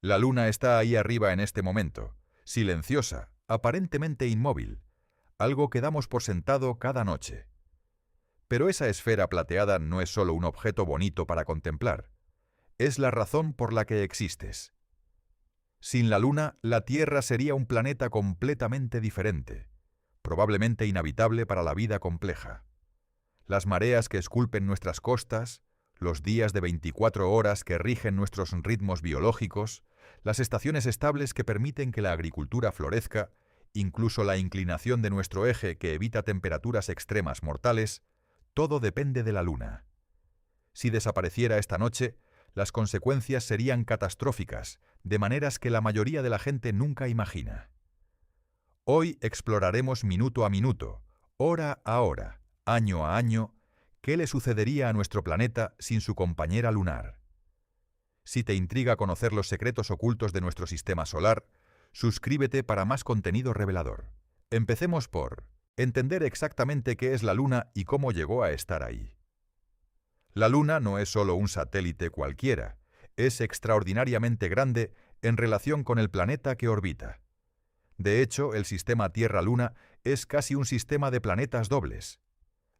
La luna está ahí arriba en este momento, silenciosa, aparentemente inmóvil, algo que damos por sentado cada noche. Pero esa esfera plateada no es solo un objeto bonito para contemplar, es la razón por la que existes. Sin la luna, la Tierra sería un planeta completamente diferente, probablemente inhabitable para la vida compleja. Las mareas que esculpen nuestras costas, los días de 24 horas que rigen nuestros ritmos biológicos, las estaciones estables que permiten que la agricultura florezca, incluso la inclinación de nuestro eje que evita temperaturas extremas mortales, todo depende de la luna. Si desapareciera esta noche, las consecuencias serían catastróficas, de maneras que la mayoría de la gente nunca imagina. Hoy exploraremos minuto a minuto, hora a hora, año a año, qué le sucedería a nuestro planeta sin su compañera lunar. Si te intriga conocer los secretos ocultos de nuestro sistema solar, suscríbete para más contenido revelador. Empecemos por entender exactamente qué es la Luna y cómo llegó a estar ahí. La Luna no es solo un satélite cualquiera, es extraordinariamente grande en relación con el planeta que orbita. De hecho, el sistema Tierra-Luna es casi un sistema de planetas dobles.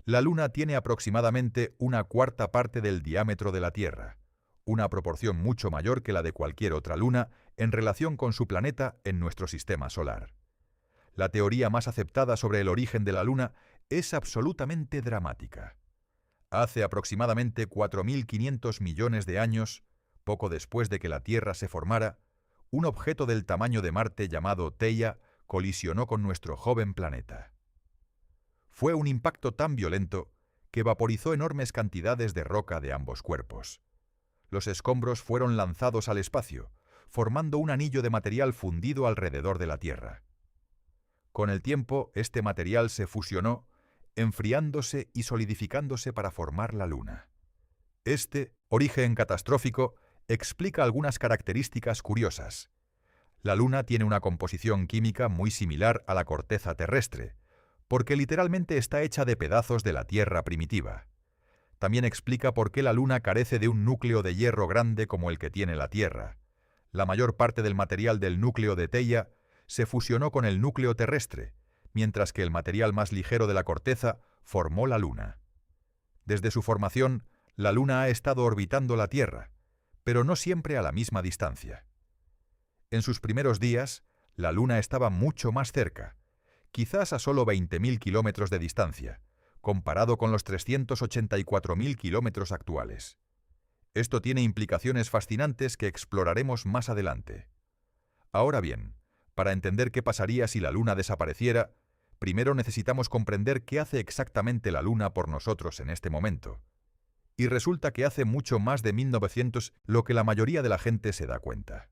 La Luna tiene aproximadamente una cuarta parte del diámetro de la Tierra, una proporción mucho mayor que la de cualquier otra luna en relación con su planeta en nuestro sistema solar. La teoría más aceptada sobre el origen de la Luna es absolutamente dramática. Hace aproximadamente 4.500 millones de años, poco después de que la Tierra se formara, un objeto del tamaño de Marte llamado Theia colisionó con nuestro joven planeta. Fue un impacto tan violento que vaporizó enormes cantidades de roca de ambos cuerpos. Los escombros fueron lanzados al espacio, formando un anillo de material fundido alrededor de la Tierra. Con el tiempo, este material se fusionó, enfriándose y solidificándose para formar la Luna. Este origen catastrófico explica algunas características curiosas. La Luna tiene una composición química muy similar a la corteza terrestre, porque literalmente está hecha de pedazos de la Tierra primitiva. También explica por qué la Luna carece de un núcleo de hierro grande como el que tiene la Tierra. La mayor parte del material del núcleo de Theia se fusionó con el núcleo terrestre, mientras que el material más ligero de la corteza formó la Luna. Desde su formación, la Luna ha estado orbitando la Tierra, pero no siempre a la misma distancia. En sus primeros días, la Luna estaba mucho más cerca, quizás a solo 20.000 kilómetros de distancia, comparado con los 384.000 kilómetros actuales. Esto tiene implicaciones fascinantes que exploraremos más adelante. Ahora bien, para entender qué pasaría si la Luna desapareciera, primero necesitamos comprender qué hace exactamente la Luna por nosotros en este momento. Y resulta que hace mucho más de 1900 lo que la mayoría de la gente se da cuenta.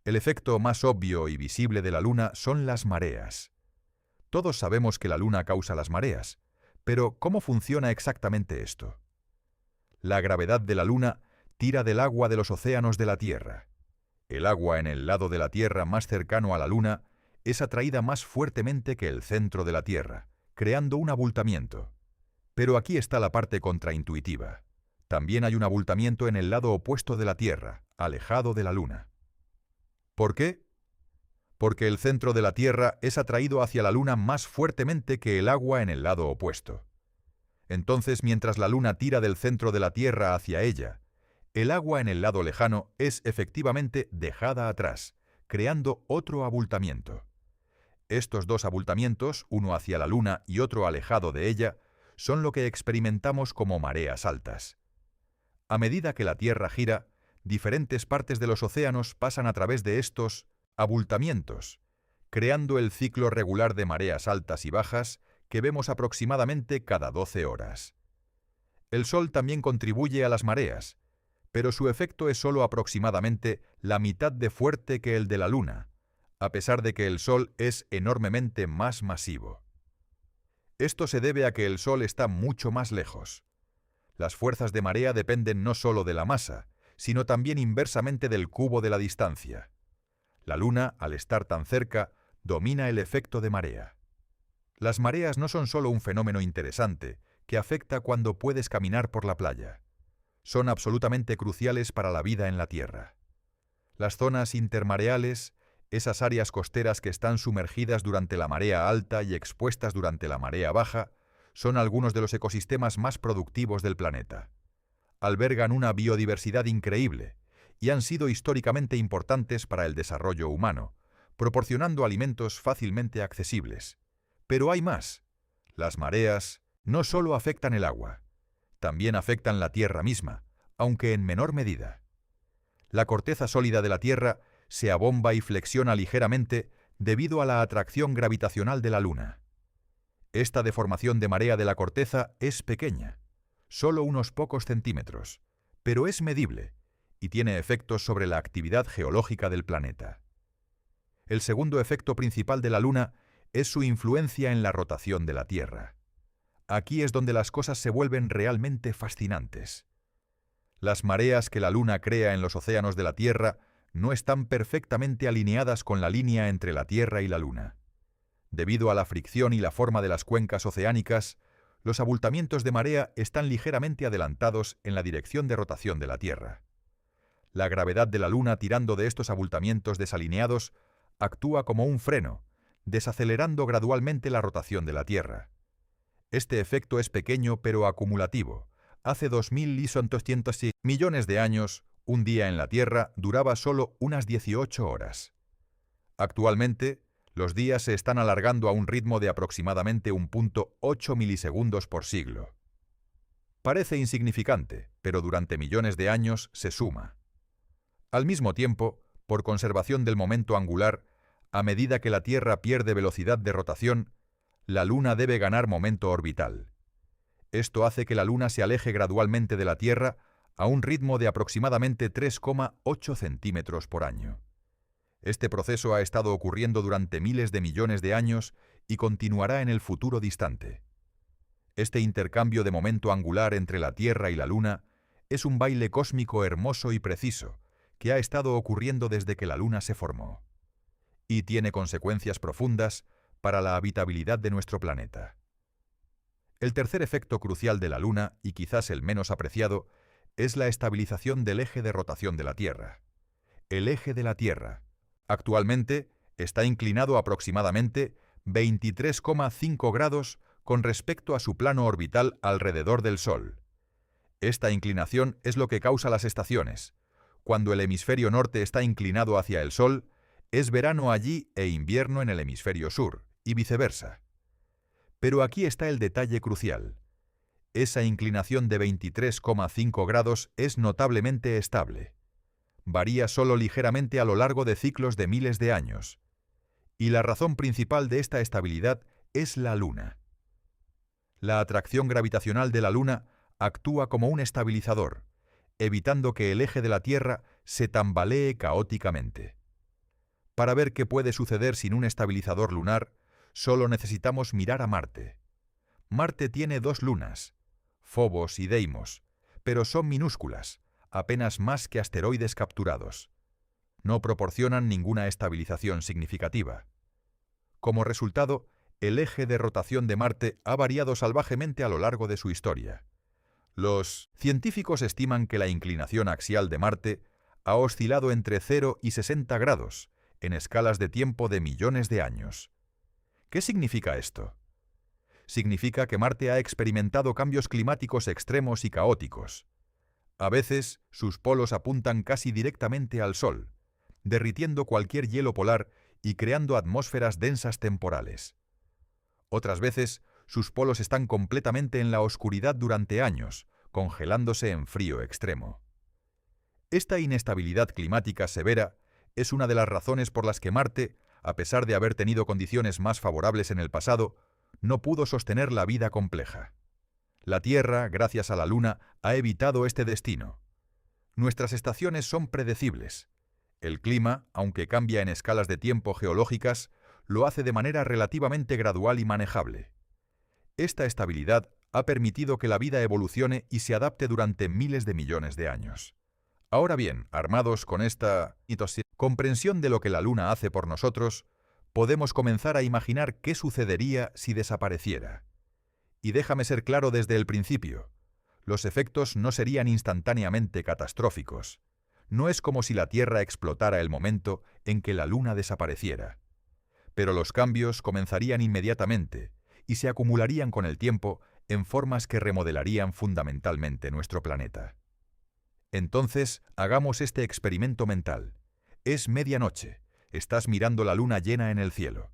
El efecto más obvio y visible de la Luna son las mareas. Todos sabemos que la Luna causa las mareas, pero ¿cómo funciona exactamente esto? La gravedad de la Luna tira del agua de los océanos de la Tierra. El agua en el lado de la Tierra más cercano a la Luna es atraída más fuertemente que el centro de la Tierra, creando un abultamiento. Pero aquí está la parte contraintuitiva. También hay un abultamiento en el lado opuesto de la Tierra, alejado de la Luna. ¿Por qué? Porque el centro de la Tierra es atraído hacia la Luna más fuertemente que el agua en el lado opuesto. Entonces, mientras la Luna tira del centro de la Tierra hacia ella, el agua en el lado lejano es efectivamente dejada atrás, creando otro abultamiento. Estos dos abultamientos, uno hacia la Luna y otro alejado de ella, son lo que experimentamos como mareas altas. A medida que la Tierra gira, diferentes partes de los océanos pasan a través de estos abultamientos, creando el ciclo regular de mareas altas y bajas que vemos aproximadamente cada 12 horas. El Sol también contribuye a las mareas, pero su efecto es solo aproximadamente la mitad de fuerte que el de la Luna, a pesar de que el Sol es enormemente más masivo. Esto se debe a que el Sol está mucho más lejos. Las fuerzas de marea dependen no solo de la masa, sino también inversamente del cubo de la distancia. La Luna, al estar tan cerca, domina el efecto de marea. Las mareas no son solo un fenómeno interesante que afecta cuando puedes caminar por la playa. Son absolutamente cruciales para la vida en la Tierra. Las zonas intermareales, esas áreas costeras que están sumergidas durante la marea alta y expuestas durante la marea baja, son algunos de los ecosistemas más productivos del planeta. Albergan una biodiversidad increíble y han sido históricamente importantes para el desarrollo humano, proporcionando alimentos fácilmente accesibles. Pero hay más. Las mareas no solo afectan el agua, también afectan la Tierra misma, aunque en menor medida. La corteza sólida de la Tierra se abomba y flexiona ligeramente debido a la atracción gravitacional de la Luna. Esta deformación de marea de la corteza es pequeña, solo unos pocos centímetros, pero es medible y tiene efectos sobre la actividad geológica del planeta. El segundo efecto principal de la Luna es su influencia en la rotación de la Tierra. Aquí es donde las cosas se vuelven realmente fascinantes. Las mareas que la Luna crea en los océanos de la Tierra no están perfectamente alineadas con la línea entre la Tierra y la Luna. Debido a la fricción y la forma de las cuencas oceánicas, los abultamientos de marea están ligeramente adelantados en la dirección de rotación de la Tierra. La gravedad de la Luna tirando de estos abultamientos desalineados actúa como un freno, desacelerando gradualmente la rotación de la Tierra. Este efecto es pequeño pero acumulativo. Hace 2.200 millones de años, un día en la Tierra duraba solo unas 18 horas. Actualmente, los días se están alargando a un ritmo de aproximadamente 1.8 milisegundos por siglo. Parece insignificante, pero durante millones de años se suma. Al mismo tiempo, por conservación del momento angular, a medida que la Tierra pierde velocidad de rotación, la Luna debe ganar momento orbital. Esto hace que la Luna se aleje gradualmente de la Tierra a un ritmo de aproximadamente 3,8 centímetros por año. Este proceso ha estado ocurriendo durante miles de millones de años y continuará en el futuro distante. Este intercambio de momento angular entre la Tierra y la Luna es un baile cósmico hermoso y preciso que ha estado ocurriendo desde que la Luna se formó. Y tiene consecuencias profundas para la habitabilidad de nuestro planeta. El tercer efecto crucial de la Luna, y quizás el menos apreciado, es la estabilización del eje de rotación de la Tierra. El eje de la Tierra. Actualmente está inclinado aproximadamente 23,5 grados con respecto a su plano orbital alrededor del Sol. Esta inclinación es lo que causa las estaciones. Cuando el hemisferio norte está inclinado hacia el Sol, es verano allí e invierno en el hemisferio sur, y viceversa. Pero aquí está el detalle crucial. Esa inclinación de 23,5 grados es notablemente estable. Varía solo ligeramente a lo largo de ciclos de miles de años. Y la razón principal de esta estabilidad es la Luna. La atracción gravitacional de la Luna actúa como un estabilizador, evitando que el eje de la Tierra se tambalee caóticamente. Para ver qué puede suceder sin un estabilizador lunar, solo necesitamos mirar a Marte. Marte tiene dos lunas, Phobos y Deimos, pero son minúsculas, apenas más que asteroides capturados. No proporcionan ninguna estabilización significativa. Como resultado, el eje de rotación de Marte ha variado salvajemente a lo largo de su historia. Los científicos estiman que la inclinación axial de Marte ha oscilado entre 0 y 60 grados, en escalas de tiempo de millones de años. ¿Qué significa esto? Significa que Marte ha experimentado cambios climáticos extremos y caóticos. A veces, sus polos apuntan casi directamente al Sol, derritiendo cualquier hielo polar y creando atmósferas densas temporales. Otras veces, sus polos están completamente en la oscuridad durante años, congelándose en frío extremo. Esta inestabilidad climática severa es una de las razones por las que Marte, a pesar de haber tenido condiciones más favorables en el pasado, no pudo sostener la vida compleja. La Tierra, gracias a la Luna, ha evitado este destino. Nuestras estaciones son predecibles. El clima, aunque cambia en escalas de tiempo geológicas, lo hace de manera relativamente gradual y manejable. Esta estabilidad ha permitido que la vida evolucione y se adapte durante miles de millones de años. Ahora bien, armados con esta comprensión de lo que la Luna hace por nosotros, podemos comenzar a imaginar qué sucedería si desapareciera. Y déjame ser claro desde el principio, los efectos no serían instantáneamente catastróficos. No es como si la Tierra explotara el momento en que la Luna desapareciera. Pero los cambios comenzarían inmediatamente y se acumularían con el tiempo en formas que remodelarían fundamentalmente nuestro planeta. Entonces, hagamos este experimento mental. Es medianoche, estás mirando la luna llena en el cielo,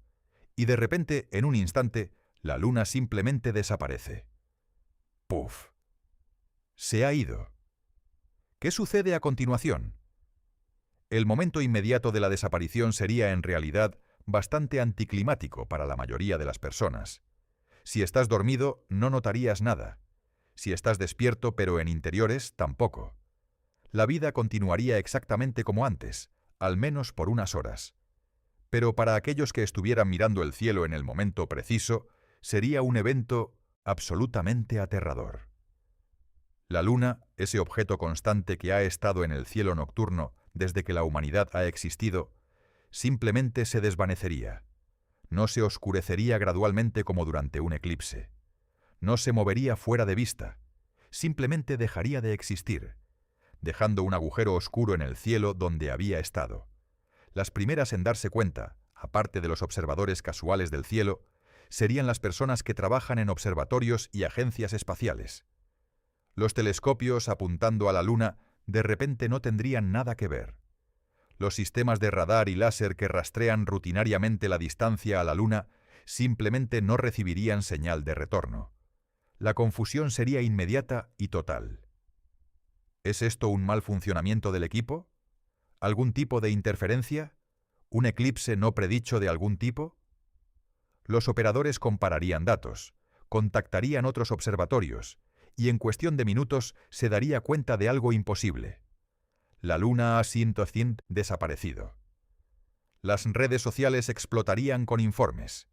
y de repente, en un instante, la luna simplemente desaparece. ¡Puf! Se ha ido. ¿Qué sucede a continuación? El momento inmediato de la desaparición sería, en realidad, bastante anticlimático para la mayoría de las personas. Si estás dormido, no notarías nada. Si estás despierto, pero en interiores, tampoco. La vida continuaría exactamente como antes, al menos por unas horas. Pero para aquellos que estuvieran mirando el cielo en el momento preciso, sería un evento absolutamente aterrador. La luna, ese objeto constante que ha estado en el cielo nocturno desde que la humanidad ha existido, simplemente se desvanecería. No se oscurecería gradualmente como durante un eclipse. No se movería fuera de vista. Simplemente dejaría de existir, dejando un agujero oscuro en el cielo donde había estado. Las primeras en darse cuenta, aparte de los observadores casuales del cielo, serían las personas que trabajan en observatorios y agencias espaciales. Los telescopios apuntando a la Luna de repente no tendrían nada que ver. Los sistemas de radar y láser que rastrean rutinariamente la distancia a la Luna simplemente no recibirían señal de retorno. La confusión sería inmediata y total. ¿Es esto un mal funcionamiento del equipo? ¿Algún tipo de interferencia? ¿Un eclipse no predicho de algún tipo? Los operadores compararían datos, contactarían otros observatorios, y en cuestión de minutos se daría cuenta de algo imposible. La Luna ha desaparecido. Las redes sociales explotarían con informes.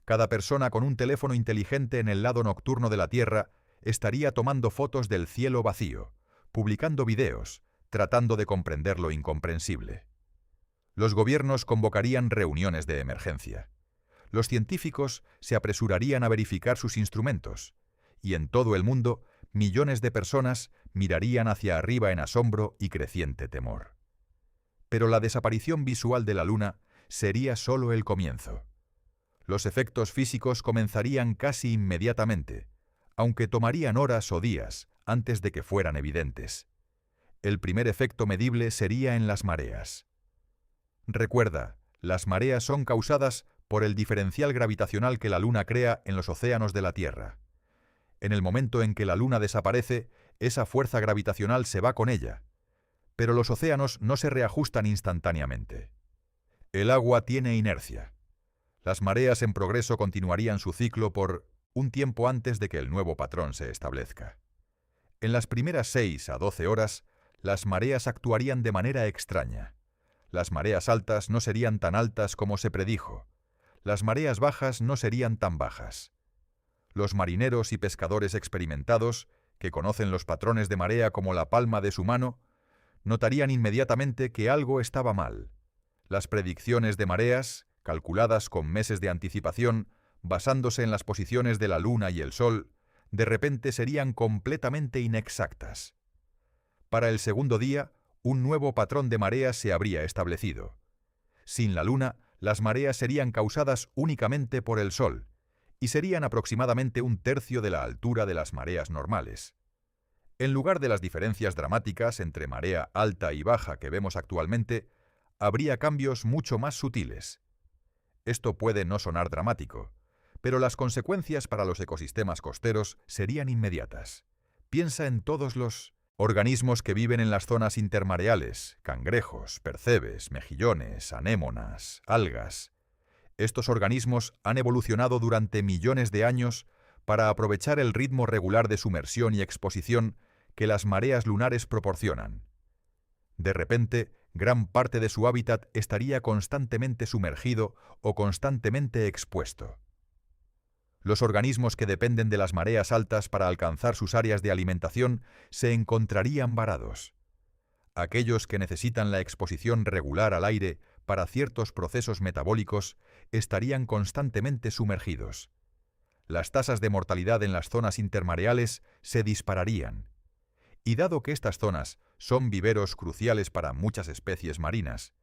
Cada persona con un teléfono inteligente en el lado nocturno de la Tierra estaría tomando fotos del cielo vacío, publicando videos, tratando de comprender lo incomprensible. Los gobiernos convocarían reuniones de emergencia. Los científicos se apresurarían a verificar sus instrumentos, y en todo el mundo, millones de personas mirarían hacia arriba en asombro y creciente temor. Pero la desaparición visual de la Luna sería solo el comienzo. Los efectos físicos comenzarían casi inmediatamente, aunque tomarían horas o días antes de que fueran evidentes. El primer efecto medible sería en las mareas. Recuerda, las mareas son causadas por el diferencial gravitacional que la Luna crea en los océanos de la Tierra. En el momento en que la Luna desaparece, esa fuerza gravitacional se va con ella, pero los océanos no se reajustan instantáneamente. El agua tiene inercia. Las mareas en progreso continuarían su ciclo por un tiempo antes de que el nuevo patrón se establezca. En las primeras 6 a 12 horas, las mareas actuarían de manera extraña. Las mareas altas no serían tan altas como se predijo. Las mareas bajas no serían tan bajas. Los marineros y pescadores experimentados, que conocen los patrones de marea como la palma de su mano, notarían inmediatamente que algo estaba mal. Las predicciones de mareas, calculadas con meses de anticipación, basándose en las posiciones de la Luna y el Sol, de repente serían completamente inexactas. Para el segundo día, un nuevo patrón de mareas se habría establecido. Sin la Luna, las mareas serían causadas únicamente por el Sol, y serían aproximadamente un tercio de la altura de las mareas normales. En lugar de las diferencias dramáticas entre marea alta y baja que vemos actualmente, habría cambios mucho más sutiles. Esto puede no sonar dramático, pero las consecuencias para los ecosistemas costeros serían inmediatas. Piensa en todos los organismos que viven en las zonas intermareales: cangrejos, percebes, mejillones, anémonas, algas. Estos organismos han evolucionado durante millones de años para aprovechar el ritmo regular de sumersión y exposición que las mareas lunares proporcionan. De repente, gran parte de su hábitat estaría constantemente sumergido o constantemente expuesto. Los organismos que dependen de las mareas altas para alcanzar sus áreas de alimentación se encontrarían varados. Aquellos que necesitan la exposición regular al aire para ciertos procesos metabólicos estarían constantemente sumergidos. Las tasas de mortalidad en las zonas intermareales se dispararían. Y dado que estas zonas son viveros cruciales para muchas especies marinas,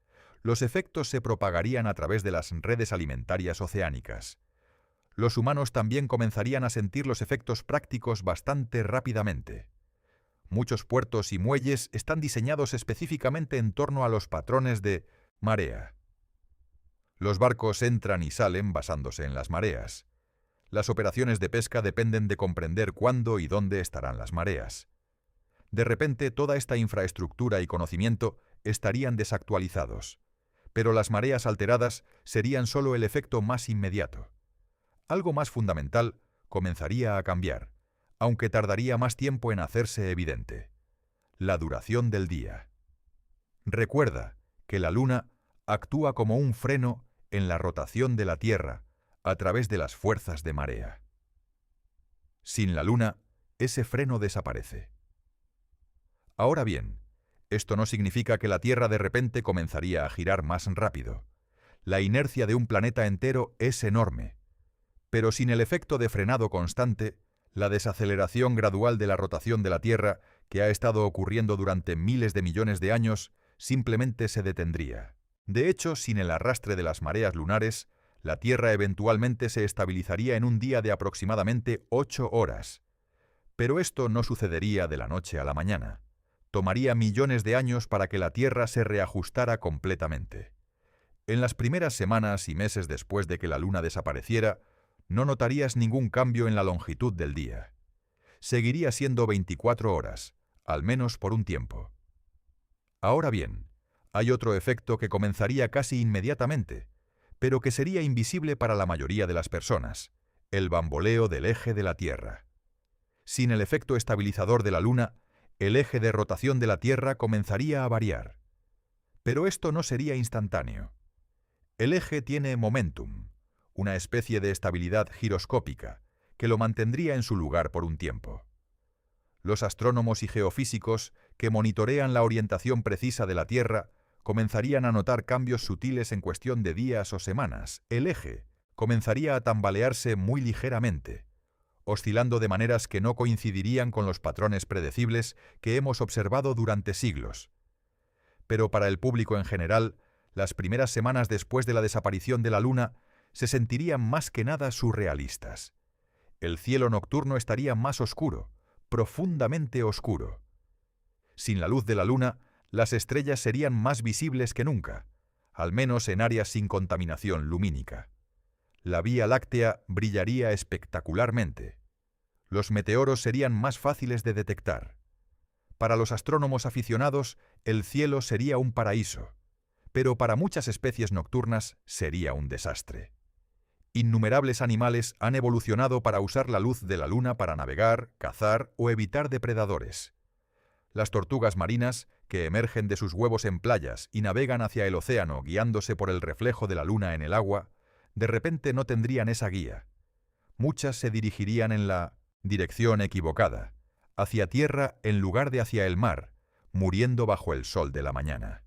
los efectos se propagarían a través de las redes alimentarias oceánicas. Los humanos también comenzarían a sentir los efectos prácticos bastante rápidamente. Muchos puertos y muelles están diseñados específicamente en torno a los patrones de marea. Los barcos entran y salen basándose en las mareas. Las operaciones de pesca dependen de comprender cuándo y dónde estarán las mareas. De repente, toda esta infraestructura y conocimiento estarían desactualizados, pero las mareas alteradas serían solo el efecto más inmediato. Algo más fundamental comenzaría a cambiar, aunque tardaría más tiempo en hacerse evidente: la duración del día. Recuerda que la Luna actúa como un freno en la rotación de la Tierra a través de las fuerzas de marea. Sin la Luna, ese freno desaparece. Ahora bien, esto no significa que la Tierra de repente comenzaría a girar más rápido. La inercia de un planeta entero es enorme, pero sin el efecto de frenado constante, la desaceleración gradual de la rotación de la Tierra, que ha estado ocurriendo durante miles de millones de años, simplemente se detendría. De hecho, sin el arrastre de las mareas lunares, la Tierra eventualmente se estabilizaría en un día de aproximadamente 8 horas. Pero esto no sucedería de la noche a la mañana. Tomaría millones de años para que la Tierra se reajustara completamente. En las primeras semanas y meses después de que la Luna desapareciera, no notarías ningún cambio en la longitud del día. Seguiría siendo 24 horas, al menos por un tiempo. Ahora bien, hay otro efecto que comenzaría casi inmediatamente, pero que sería invisible para la mayoría de las personas: el bamboleo del eje de la Tierra. Sin el efecto estabilizador de la Luna, el eje de rotación de la Tierra comenzaría a variar. Pero esto no sería instantáneo. El eje tiene momentum, una especie de estabilidad giroscópica, que lo mantendría en su lugar por un tiempo. Los astrónomos y geofísicos que monitorean la orientación precisa de la Tierra comenzarían a notar cambios sutiles en cuestión de días o semanas. El eje comenzaría a tambalearse muy ligeramente, oscilando de maneras que no coincidirían con los patrones predecibles que hemos observado durante siglos. Pero para el público en general, las primeras semanas después de la desaparición de la Luna se sentirían más que nada surrealistas. El cielo nocturno estaría más oscuro, profundamente oscuro. Sin la luz de la Luna, las estrellas serían más visibles que nunca, al menos en áreas sin contaminación lumínica. La Vía Láctea brillaría espectacularmente. Los meteoros serían más fáciles de detectar. Para los astrónomos aficionados, el cielo sería un paraíso, pero para muchas especies nocturnas sería un desastre. Innumerables animales han evolucionado para usar la luz de la Luna para navegar, cazar o evitar depredadores. Las tortugas marinas, que emergen de sus huevos en playas y navegan hacia el océano guiándose por el reflejo de la Luna en el agua, de repente no tendrían esa guía. Muchas se dirigirían en la dirección equivocada, hacia tierra en lugar de hacia el mar, muriendo bajo el sol de la mañana.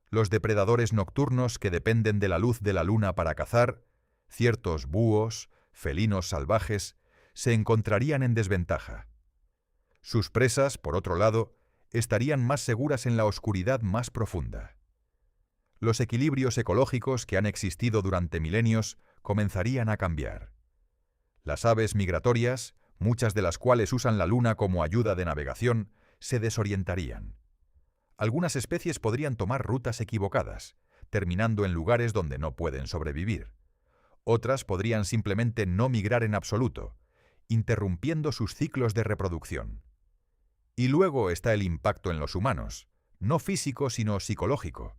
Los depredadores nocturnos que dependen de la luz de la Luna para cazar, ciertos búhos, felinos salvajes, se encontrarían en desventaja. Sus presas, por otro lado, estarían más seguras en la oscuridad más profunda. Los equilibrios ecológicos que han existido durante milenios comenzarían a cambiar. Las aves migratorias, muchas de las cuales usan la Luna como ayuda de navegación, se desorientarían. Algunas especies podrían tomar rutas equivocadas, terminando en lugares donde no pueden sobrevivir. Otras podrían simplemente no migrar en absoluto, interrumpiendo sus ciclos de reproducción. Y luego está el impacto en los humanos, no físico sino psicológico.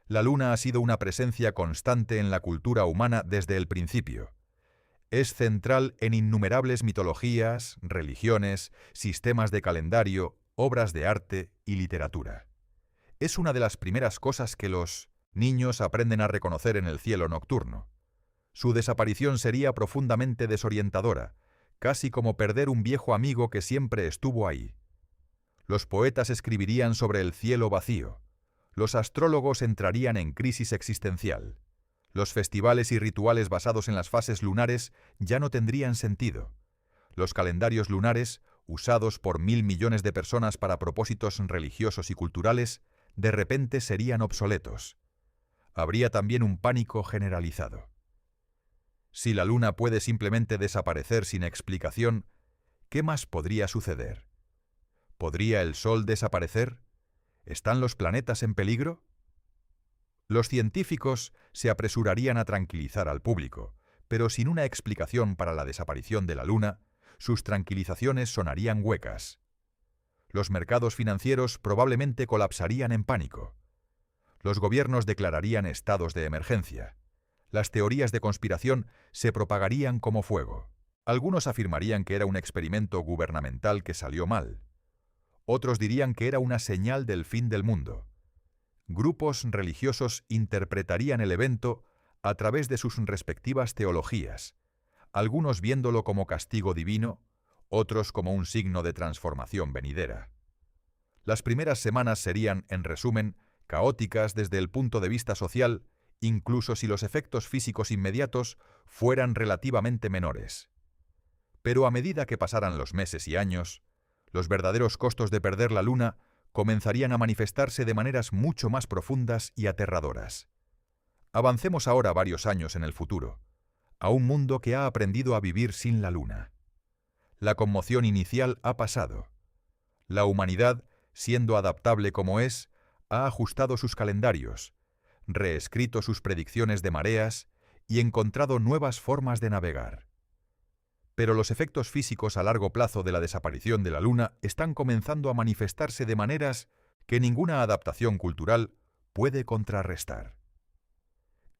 La Luna ha sido una presencia constante en la cultura humana desde el principio. Es central en innumerables mitologías, religiones, sistemas de calendario, obras de arte y literatura. Es una de las primeras cosas que los niños aprenden a reconocer en el cielo nocturno. Su desaparición sería profundamente desorientadora, casi como perder un viejo amigo que siempre estuvo ahí. Los poetas escribirían sobre el cielo vacío. Los astrólogos entrarían en crisis existencial. Los festivales y rituales basados en las fases lunares ya no tendrían sentido. Los calendarios lunares, usados por 1.000 millones de personas para propósitos religiosos y culturales, de repente serían obsoletos. Habría también un pánico generalizado. Si la Luna puede simplemente desaparecer sin explicación, ¿qué más podría suceder? ¿Podría el Sol desaparecer? ¿Están los planetas en peligro? Los científicos se apresurarían a tranquilizar al público, pero sin una explicación para la desaparición de la Luna, sus tranquilizaciones sonarían huecas. Los mercados financieros probablemente colapsarían en pánico. Los gobiernos declararían estados de emergencia. Las teorías de conspiración se propagarían como fuego. Algunos afirmarían que era un experimento gubernamental que salió mal. Otros dirían que era una señal del fin del mundo. Grupos religiosos interpretarían el evento a través de sus respectivas teologías, algunos viéndolo como castigo divino, otros como un signo de transformación venidera. Las primeras semanas serían, en resumen, caóticas desde el punto de vista social, incluso si los efectos físicos inmediatos fueran relativamente menores. Pero a medida que pasaran los meses y años, los verdaderos costos de perder la Luna comenzarían a manifestarse de maneras mucho más profundas y aterradoras. Avancemos ahora varios años en el futuro, a un mundo que ha aprendido a vivir sin la Luna. La conmoción inicial ha pasado. La humanidad, siendo adaptable como es, ha ajustado sus calendarios, reescrito sus predicciones de mareas y encontrado nuevas formas de navegar. Pero los efectos físicos a largo plazo de la desaparición de la Luna están comenzando a manifestarse de maneras que ninguna adaptación cultural puede contrarrestar.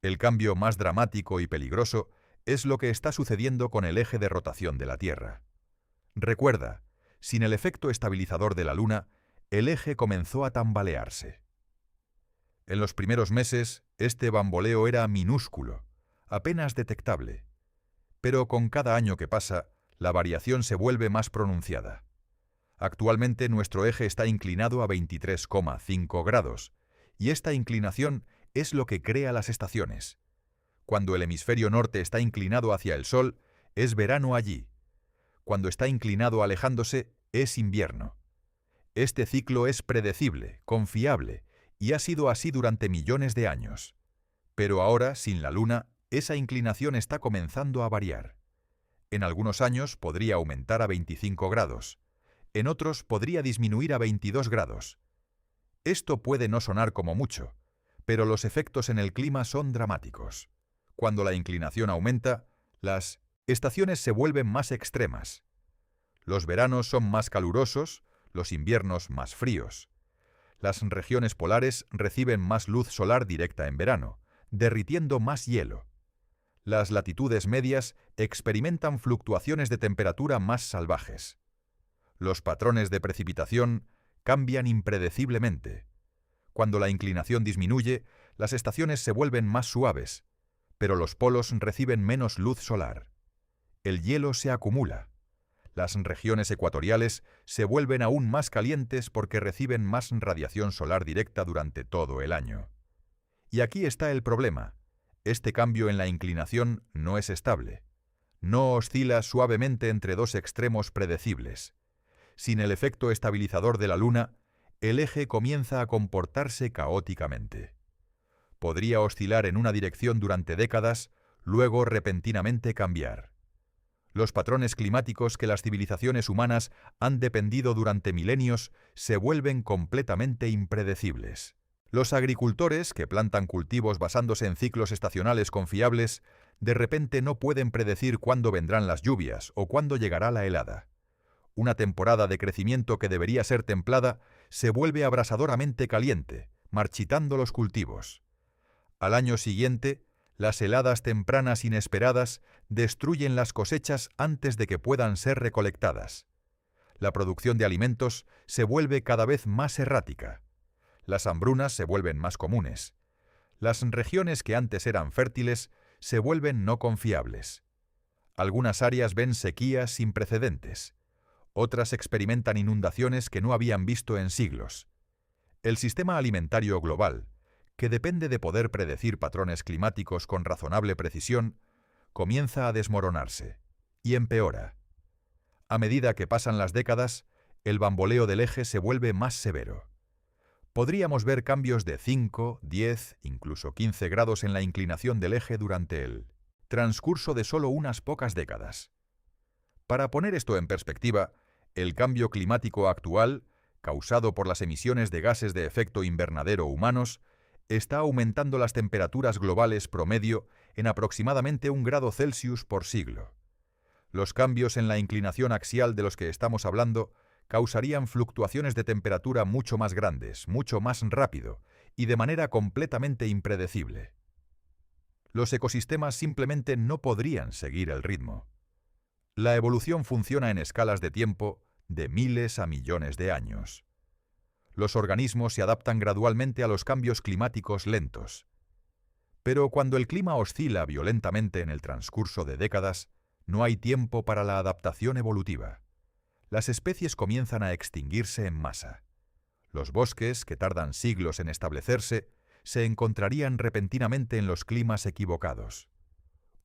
El cambio más dramático y peligroso es lo que está sucediendo con el eje de rotación de la Tierra. Recuerda, sin el efecto estabilizador de la Luna, el eje comenzó a tambalearse. En los primeros meses, este bamboleo era minúsculo, apenas detectable. Pero con cada año que pasa, la variación se vuelve más pronunciada. Actualmente nuestro eje está inclinado a 23,5 grados, y esta inclinación es lo que crea las estaciones. Cuando el hemisferio norte está inclinado hacia el Sol, es verano allí. Cuando está inclinado alejándose, es invierno. Este ciclo es predecible, confiable, y ha sido así durante millones de años. Pero ahora, sin la Luna, esa inclinación está comenzando a variar. En algunos años podría aumentar a 25 grados. En otros podría disminuir a 22 grados. Esto puede no sonar como mucho, pero los efectos en el clima son dramáticos. Cuando la inclinación aumenta, las estaciones se vuelven más extremas. Los veranos son más calurosos, los inviernos más fríos. Las regiones polares reciben más luz solar directa en verano, derritiendo más hielo. Las latitudes medias experimentan fluctuaciones de temperatura más salvajes. Los patrones de precipitación cambian impredeciblemente. Cuando la inclinación disminuye, las estaciones se vuelven más suaves, pero los polos reciben menos luz solar. El hielo se acumula. Las regiones ecuatoriales se vuelven aún más calientes porque reciben más radiación solar directa durante todo el año. Y aquí está el problema. Este cambio en la inclinación no es estable. No oscila suavemente entre dos extremos predecibles. Sin el efecto estabilizador de la Luna, el eje comienza a comportarse caóticamente. Podría oscilar en una dirección durante décadas, luego repentinamente cambiar. Los patrones climáticos que las civilizaciones humanas han dependido durante milenios se vuelven completamente impredecibles. Los agricultores, que plantan cultivos basándose en ciclos estacionales confiables, de repente no pueden predecir cuándo vendrán las lluvias o cuándo llegará la helada. Una temporada de crecimiento que debería ser templada se vuelve abrasadoramente caliente, marchitando los cultivos. Al año siguiente, las heladas tempranas inesperadas destruyen las cosechas antes de que puedan ser recolectadas. La producción de alimentos se vuelve cada vez más errática. Las hambrunas se vuelven más comunes. Las regiones que antes eran fértiles se vuelven no confiables. Algunas áreas ven sequías sin precedentes. Otras experimentan inundaciones que no habían visto en siglos. El sistema alimentario global, que depende de poder predecir patrones climáticos con razonable precisión, comienza a desmoronarse y empeora. A medida que pasan las décadas, el bamboleo del eje se vuelve más severo. Podríamos ver cambios de 5, 10, incluso 15 grados en la inclinación del eje durante el transcurso de solo unas pocas décadas. Para poner esto en perspectiva, el cambio climático actual, causado por las emisiones de gases de efecto invernadero humanos, está aumentando las temperaturas globales promedio en aproximadamente 1 grado Celsius por siglo. Los cambios en la inclinación axial de los que estamos hablando causarían fluctuaciones de temperatura mucho más grandes, mucho más rápido y de manera completamente impredecible. Los ecosistemas simplemente no podrían seguir el ritmo. La evolución funciona en escalas de tiempo de miles a millones de años. Los organismos se adaptan gradualmente a los cambios climáticos lentos. Pero cuando el clima oscila violentamente en el transcurso de décadas, no hay tiempo para la adaptación evolutiva. Las especies comienzan a extinguirse en masa. Los bosques, que tardan siglos en establecerse, se encontrarían repentinamente en los climas equivocados.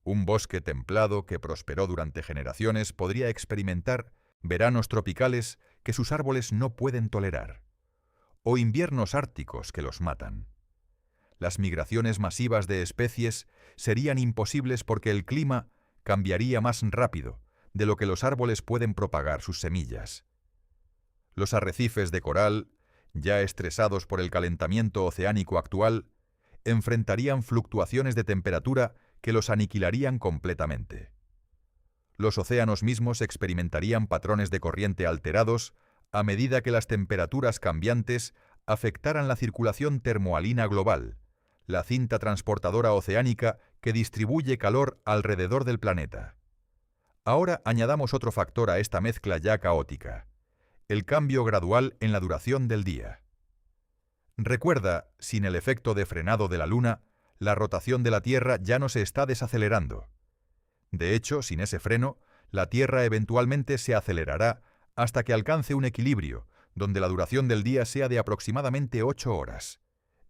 Un bosque templado que prosperó durante generaciones podría experimentar veranos tropicales que sus árboles no pueden tolerar, o inviernos árticos que los matan. Las migraciones masivas de especies serían imposibles porque el clima cambiaría más rápido de lo que los árboles pueden propagar sus semillas. Los arrecifes de coral, ya estresados por el calentamiento oceánico actual, enfrentarían fluctuaciones de temperatura que los aniquilarían completamente. Los océanos mismos experimentarían patrones de corriente alterados a medida que las temperaturas cambiantes afectaran la circulación termohalina global, la cinta transportadora oceánica que distribuye calor alrededor del planeta. Ahora añadamos otro factor a esta mezcla ya caótica: el cambio gradual en la duración del día. Recuerda, sin el efecto de frenado de la Luna, la rotación de la Tierra ya no se está desacelerando. De hecho, sin ese freno, la Tierra eventualmente se acelerará hasta que alcance un equilibrio, donde la duración del día sea de aproximadamente 8 horas.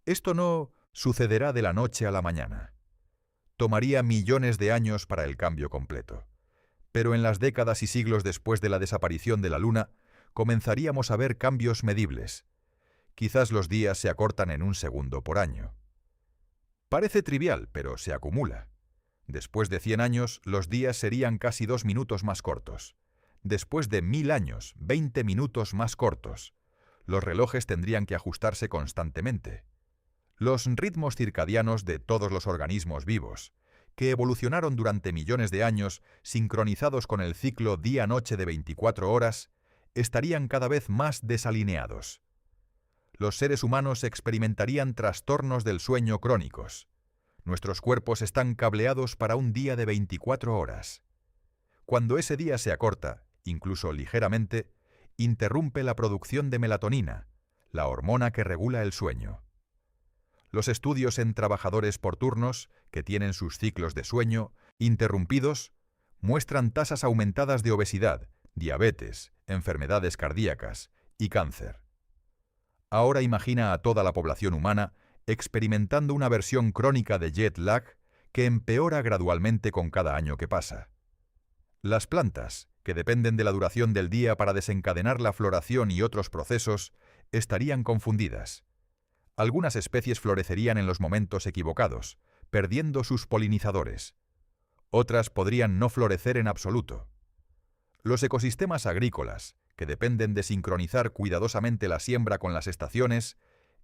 Esto no sucederá de la noche a la mañana. Tomaría millones de años para el cambio completo. Pero en las décadas y siglos después de la desaparición de la Luna, comenzaríamos a ver cambios medibles. Quizás los días se acortan en 1 segundo por año. Parece trivial, pero se acumula. Después de 100 años, los días serían casi 2 minutos más cortos. Después de 1000 años, 20 minutos más cortos. Los relojes tendrían que ajustarse constantemente. Los ritmos circadianos de todos los organismos vivos, que evolucionaron durante millones de años sincronizados con el ciclo día-noche de 24 horas, estarían cada vez más desalineados. Los seres humanos experimentarían trastornos del sueño crónicos. Nuestros cuerpos están cableados para un día de 24 horas. Cuando ese día se acorta, incluso ligeramente, interrumpe la producción de melatonina, la hormona que regula el sueño. Los estudios en trabajadores por turnos, que tienen sus ciclos de sueño interrumpidos, muestran tasas aumentadas de obesidad, diabetes, enfermedades cardíacas y cáncer. Ahora imagina a toda la población humana experimentando una versión crónica de jet lag que empeora gradualmente con cada año que pasa. Las plantas, que dependen de la duración del día para desencadenar la floración y otros procesos, estarían confundidas. Algunas especies florecerían en los momentos equivocados, perdiendo sus polinizadores. Otras podrían no florecer en absoluto. Los ecosistemas agrícolas, que dependen de sincronizar cuidadosamente la siembra con las estaciones,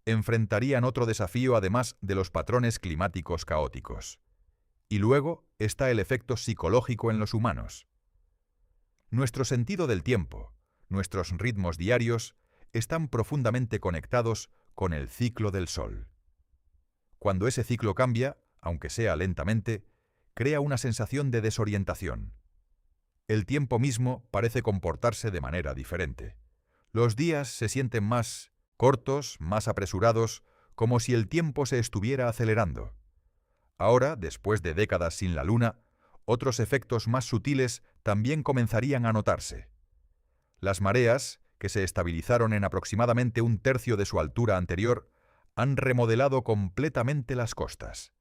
enfrentarían otro desafío además de los patrones climáticos caóticos. Y luego está el efecto psicológico en los humanos. Nuestro sentido del tiempo, nuestros ritmos diarios, están profundamente conectados con el ciclo del Sol. Cuando ese ciclo cambia, aunque sea lentamente, crea una sensación de desorientación. El tiempo mismo parece comportarse de manera diferente. Los días se sienten más cortos, más apresurados, como si el tiempo se estuviera acelerando. Ahora, después de décadas sin la Luna, otros efectos más sutiles también comenzarían a notarse. Las mareas, que se estabilizaron en aproximadamente 1/3 de su altura anterior, han remodelado completamente las costas.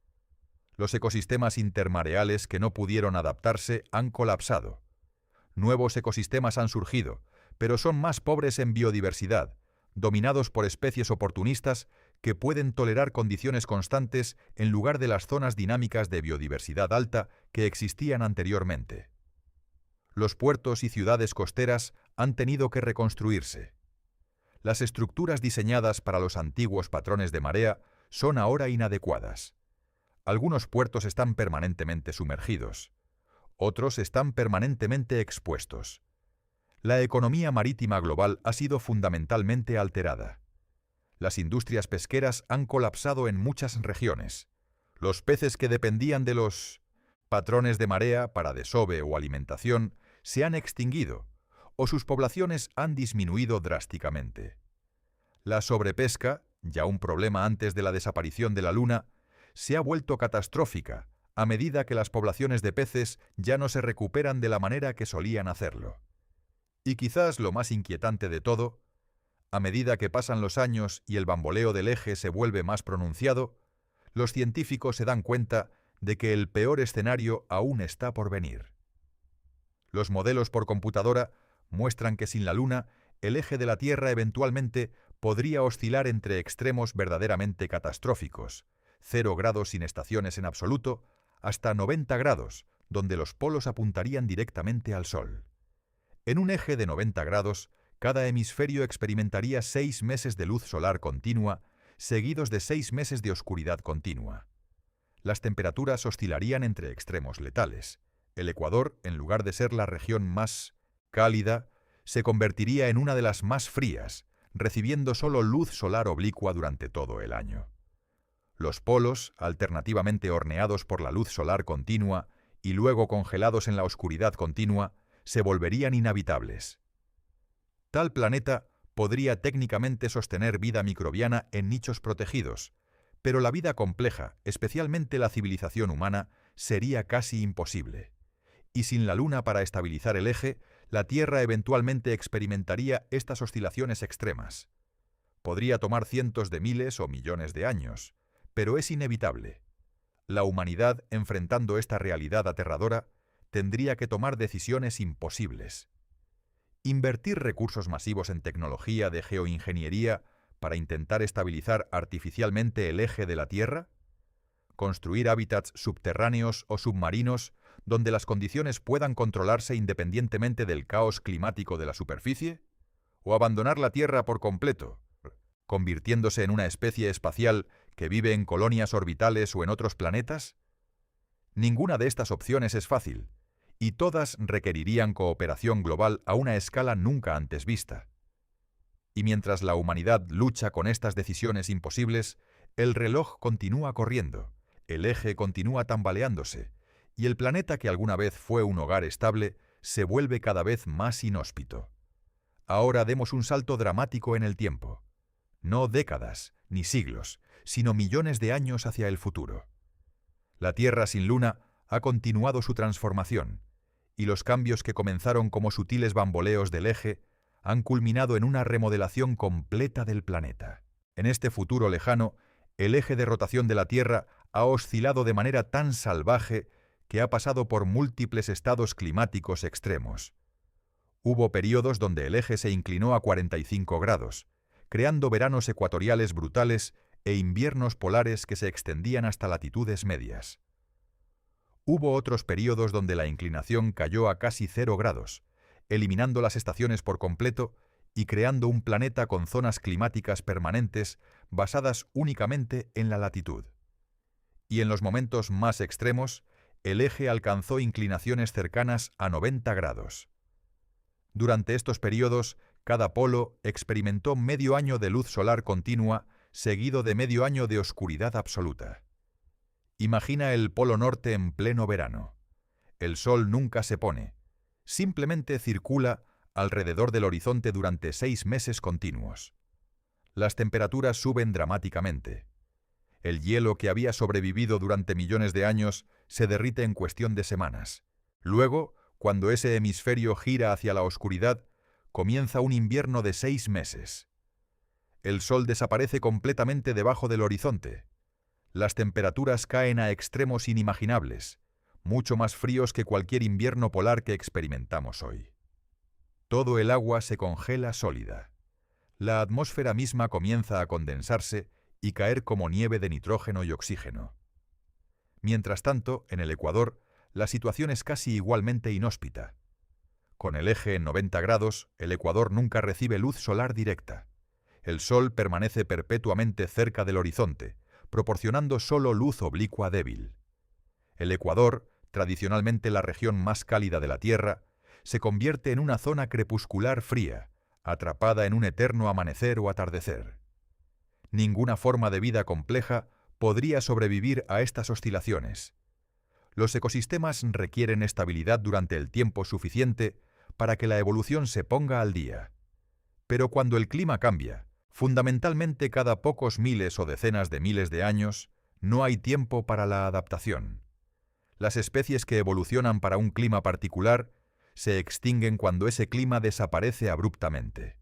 Los ecosistemas intermareales que no pudieron adaptarse han colapsado. Nuevos ecosistemas han surgido, pero son más pobres en biodiversidad, dominados por especies oportunistas que pueden tolerar condiciones constantes en lugar de las zonas dinámicas de biodiversidad alta que existían anteriormente. Los puertos y ciudades costeras han tenido que reconstruirse. Las estructuras diseñadas para los antiguos patrones de marea son ahora inadecuadas. Algunos puertos están permanentemente sumergidos. Otros están permanentemente expuestos. La economía marítima global ha sido fundamentalmente alterada. Las industrias pesqueras han colapsado en muchas regiones. Los peces que dependían de los patrones de marea para desove o alimentación se han extinguido, o sus poblaciones han disminuido drásticamente. La sobrepesca, ya un problema antes de la desaparición de la Luna, se ha vuelto catastrófica a medida que las poblaciones de peces ya no se recuperan de la manera que solían hacerlo. Y quizás lo más inquietante de todo, a medida que pasan los años y el bamboleo del eje se vuelve más pronunciado, los científicos se dan cuenta de que el peor escenario aún está por venir. Los modelos por computadora muestran que sin la Luna, el eje de la Tierra eventualmente podría oscilar entre extremos verdaderamente catastróficos, 0 grados sin estaciones en absoluto, hasta 90 grados, donde los polos apuntarían directamente al Sol. En un eje de 90 grados, cada hemisferio experimentaría 6 meses de luz solar continua, seguidos de 6 meses de oscuridad continua. Las temperaturas oscilarían entre extremos letales. El Ecuador, en lugar de ser la región más cálida, se convertiría en una de las más frías, recibiendo solo luz solar oblicua durante todo el año. Los polos, alternativamente horneados por la luz solar continua y luego congelados en la oscuridad continua, se volverían inhabitables. Tal planeta podría técnicamente sostener vida microbiana en nichos protegidos, pero la vida compleja, especialmente la civilización humana, sería casi imposible. Y sin la Luna para estabilizar el eje, la Tierra eventualmente experimentaría estas oscilaciones extremas. Podría tomar cientos de miles o millones de años, pero es inevitable. La humanidad, enfrentando esta realidad aterradora, tendría que tomar decisiones imposibles. Invertir recursos masivos en tecnología de geoingeniería para intentar estabilizar artificialmente el eje de la Tierra, construir hábitats subterráneos o submarinos donde las condiciones puedan controlarse independientemente del caos climático de la superficie, o abandonar la Tierra por completo, convirtiéndose en una especie espacial que vive en colonias orbitales o en otros planetas. Ninguna de estas opciones es fácil, y todas requerirían cooperación global a una escala nunca antes vista. Y mientras la humanidad lucha con estas decisiones imposibles, el reloj continúa corriendo, el eje continúa tambaleándose, y el planeta que alguna vez fue un hogar estable se vuelve cada vez más inhóspito. Ahora demos un salto dramático en el tiempo. No décadas, ni siglos, sino millones de años hacia el futuro. La Tierra sin Luna ha continuado su transformación, y los cambios que comenzaron como sutiles bamboleos del eje han culminado en una remodelación completa del planeta. En este futuro lejano, el eje de rotación de la Tierra ha oscilado de manera tan salvaje que ha pasado por múltiples estados climáticos extremos. Hubo periodos donde el eje se inclinó a 45 grados, creando veranos ecuatoriales brutales e inviernos polares que se extendían hasta latitudes medias. Hubo otros periodos donde la inclinación cayó a casi 0 grados, eliminando las estaciones por completo y creando un planeta con zonas climáticas permanentes basadas únicamente en la latitud. Y en los momentos más extremos, el eje alcanzó inclinaciones cercanas a 90 grados. Durante estos periodos, cada polo experimentó medio año de luz solar continua seguido de medio año de oscuridad absoluta. Imagina el Polo Norte en pleno verano. El sol nunca se pone, simplemente circula alrededor del horizonte durante 6 meses continuos. Las temperaturas suben dramáticamente. El hielo que había sobrevivido durante millones de años se derrite en cuestión de semanas. Luego, cuando ese hemisferio gira hacia la oscuridad, comienza un invierno de 6 meses. El sol desaparece completamente debajo del horizonte. Las temperaturas caen a extremos inimaginables, mucho más fríos que cualquier invierno polar que experimentamos hoy. Todo el agua se congela sólida. La atmósfera misma comienza a condensarse y caer como nieve de nitrógeno y oxígeno. Mientras tanto, en el Ecuador, la situación es casi igualmente inhóspita. Con el eje en 90 grados, el Ecuador nunca recibe luz solar directa. El Sol permanece perpetuamente cerca del horizonte, proporcionando solo luz oblicua débil. El Ecuador, tradicionalmente la región más cálida de la Tierra, se convierte en una zona crepuscular fría, atrapada en un eterno amanecer o atardecer. Ninguna forma de vida compleja podría sobrevivir a estas oscilaciones. Los ecosistemas requieren estabilidad durante el tiempo suficiente para que la evolución se ponga al día. Pero cuando el clima cambia, fundamentalmente cada pocos miles o decenas de miles de años, no hay tiempo para la adaptación. Las especies que evolucionan para un clima particular se extinguen cuando ese clima desaparece abruptamente.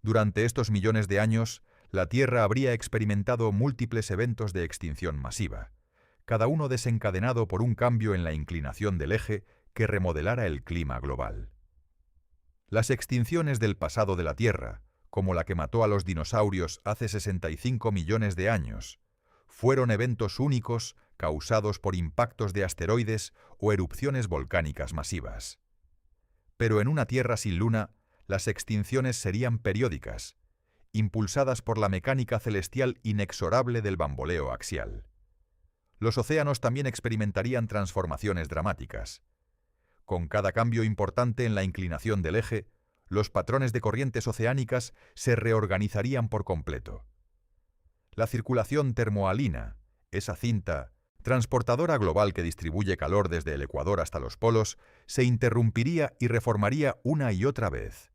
Durante estos millones de años, la Tierra habría experimentado múltiples eventos de extinción masiva, cada uno desencadenado por un cambio en la inclinación del eje que remodelara el clima global. Las extinciones del pasado de la Tierra, como la que mató a los dinosaurios hace 65 millones de años, fueron eventos únicos causados por impactos de asteroides o erupciones volcánicas masivas. Pero en una Tierra sin luna, las extinciones serían periódicas, impulsadas por la mecánica celestial inexorable del bamboleo axial. Los océanos también experimentarían transformaciones dramáticas. Con cada cambio importante en la inclinación del eje, los patrones de corrientes oceánicas se reorganizarían por completo. La circulación termohalina, esa cinta transportadora global que distribuye calor desde el Ecuador hasta los polos, se interrumpiría y reformaría una y otra vez.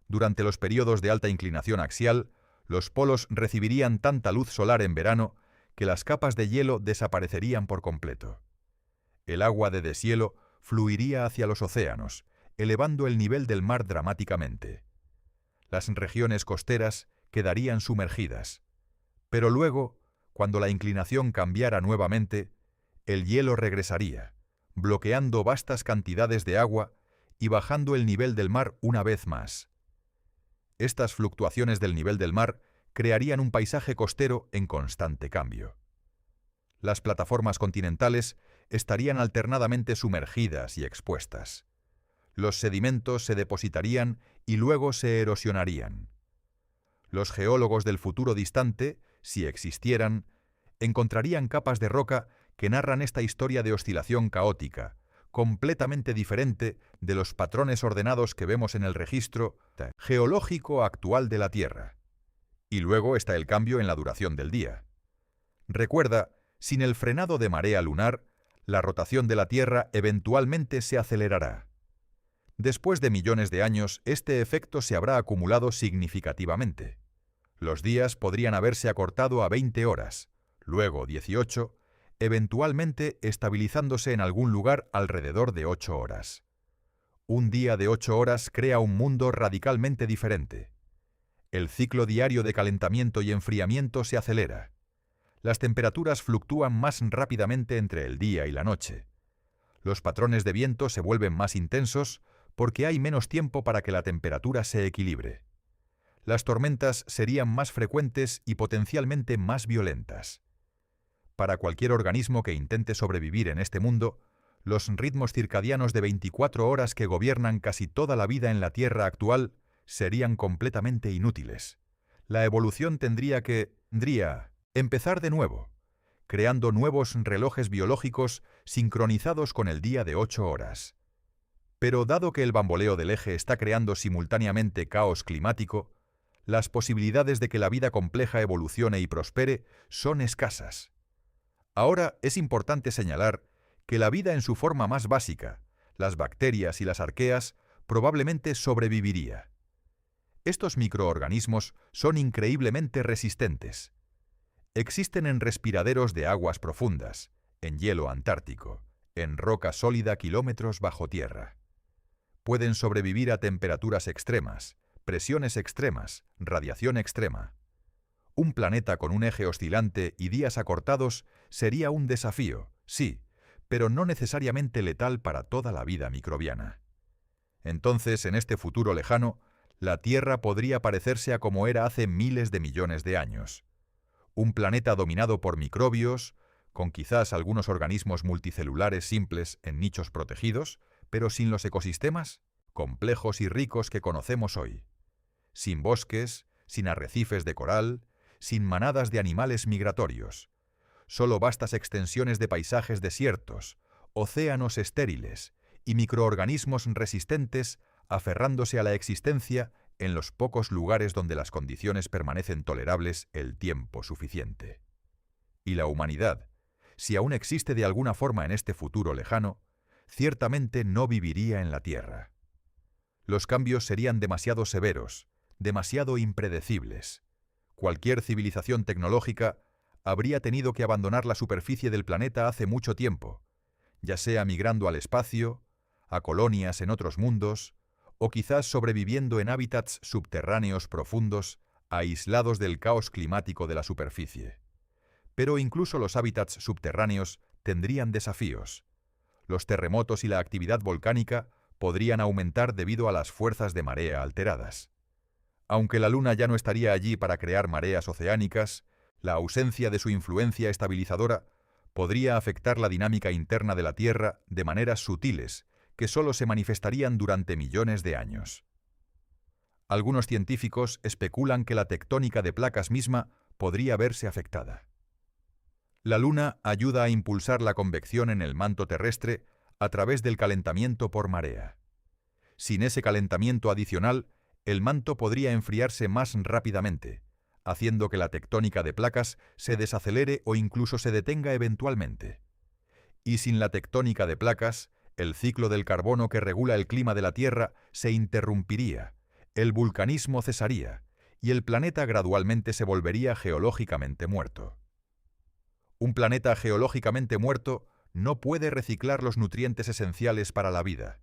Durante los periodos de alta inclinación axial, los polos recibirían tanta luz solar en verano que las capas de hielo desaparecerían por completo. El agua de deshielo fluiría hacia los océanos, elevando el nivel del mar dramáticamente. Las regiones costeras quedarían sumergidas. Pero luego, cuando la inclinación cambiara nuevamente, el hielo regresaría, bloqueando vastas cantidades de agua y bajando el nivel del mar una vez más. Estas fluctuaciones del nivel del mar crearían un paisaje costero en constante cambio. Las plataformas continentales estarían alternadamente sumergidas y expuestas. Los sedimentos se depositarían y luego se erosionarían. Los geólogos del futuro distante, si existieran, encontrarían capas de roca que narran esta historia de oscilación caótica, completamente diferente de los patrones ordenados que vemos en el registro geológico actual de la Tierra. Y luego está el cambio en la duración del día. Recuerda, sin el frenado de marea lunar, la rotación de la Tierra eventualmente se acelerará. Después de millones de años, este efecto se habrá acumulado significativamente. Los días podrían haberse acortado a 20 horas, luego 18, eventualmente estabilizándose en algún lugar alrededor de 8 horas. Un día de 8 horas crea un mundo radicalmente diferente. El ciclo diario de calentamiento y enfriamiento se acelera. Las temperaturas fluctúan más rápidamente entre el día y la noche. Los patrones de viento se vuelven más intensos porque hay menos tiempo para que la temperatura se equilibre. Las tormentas serían más frecuentes y potencialmente más violentas. Para cualquier organismo que intente sobrevivir en este mundo, los ritmos circadianos de 24 horas que gobiernan casi toda la vida en la Tierra actual serían completamente inútiles. La evolución tendría que empezar de nuevo, creando nuevos relojes biológicos sincronizados con el día de 8 horas. Pero dado que el bamboleo del eje está creando simultáneamente caos climático, las posibilidades de que la vida compleja evolucione y prospere son escasas. Ahora es importante señalar que la vida en su forma más básica, las bacterias y las arqueas, probablemente sobreviviría. Estos microorganismos son increíblemente resistentes. Existen en respiraderos de aguas profundas, en hielo antártico, en roca sólida kilómetros bajo tierra. Pueden sobrevivir a temperaturas extremas, presiones extremas, radiación extrema. Un planeta con un eje oscilante y días acortados sería un desafío, sí, pero no necesariamente letal para toda la vida microbiana. Entonces, en este futuro lejano, la Tierra podría parecerse a como era hace miles de millones de años. Un planeta dominado por microbios, con quizás algunos organismos multicelulares simples en nichos protegidos, pero sin los ecosistemas complejos y ricos que conocemos hoy. Sin bosques, sin arrecifes de coral, sin manadas de animales migratorios. Solo vastas extensiones de paisajes desiertos, océanos estériles y microorganismos resistentes aferrándose a la existencia en los pocos lugares donde las condiciones permanecen tolerables el tiempo suficiente. Y la humanidad, si aún existe de alguna forma en este futuro lejano, ciertamente no viviría en la Tierra. Los cambios serían demasiado severos, demasiado impredecibles. Cualquier civilización tecnológica habría tenido que abandonar la superficie del planeta hace mucho tiempo, ya sea migrando al espacio, a colonias en otros mundos, o quizás sobreviviendo en hábitats subterráneos profundos, aislados del caos climático de la superficie. Pero incluso los hábitats subterráneos tendrían desafíos. Los terremotos y la actividad volcánica podrían aumentar debido a las fuerzas de marea alteradas. Aunque la Luna ya no estaría allí para crear mareas oceánicas, la ausencia de su influencia estabilizadora podría afectar la dinámica interna de la Tierra de maneras sutiles que solo se manifestarían durante millones de años. Algunos científicos especulan que la tectónica de placas misma podría verse afectada. La Luna ayuda a impulsar la convección en el manto terrestre a través del calentamiento por marea. Sin ese calentamiento adicional, el manto podría enfriarse más rápidamente, haciendo que la tectónica de placas se desacelere o incluso se detenga eventualmente. Y sin la tectónica de placas, el ciclo del carbono que regula el clima de la Tierra se interrumpiría, el vulcanismo cesaría y el planeta gradualmente se volvería geológicamente muerto. Un planeta geológicamente muerto no puede reciclar los nutrientes esenciales para la vida.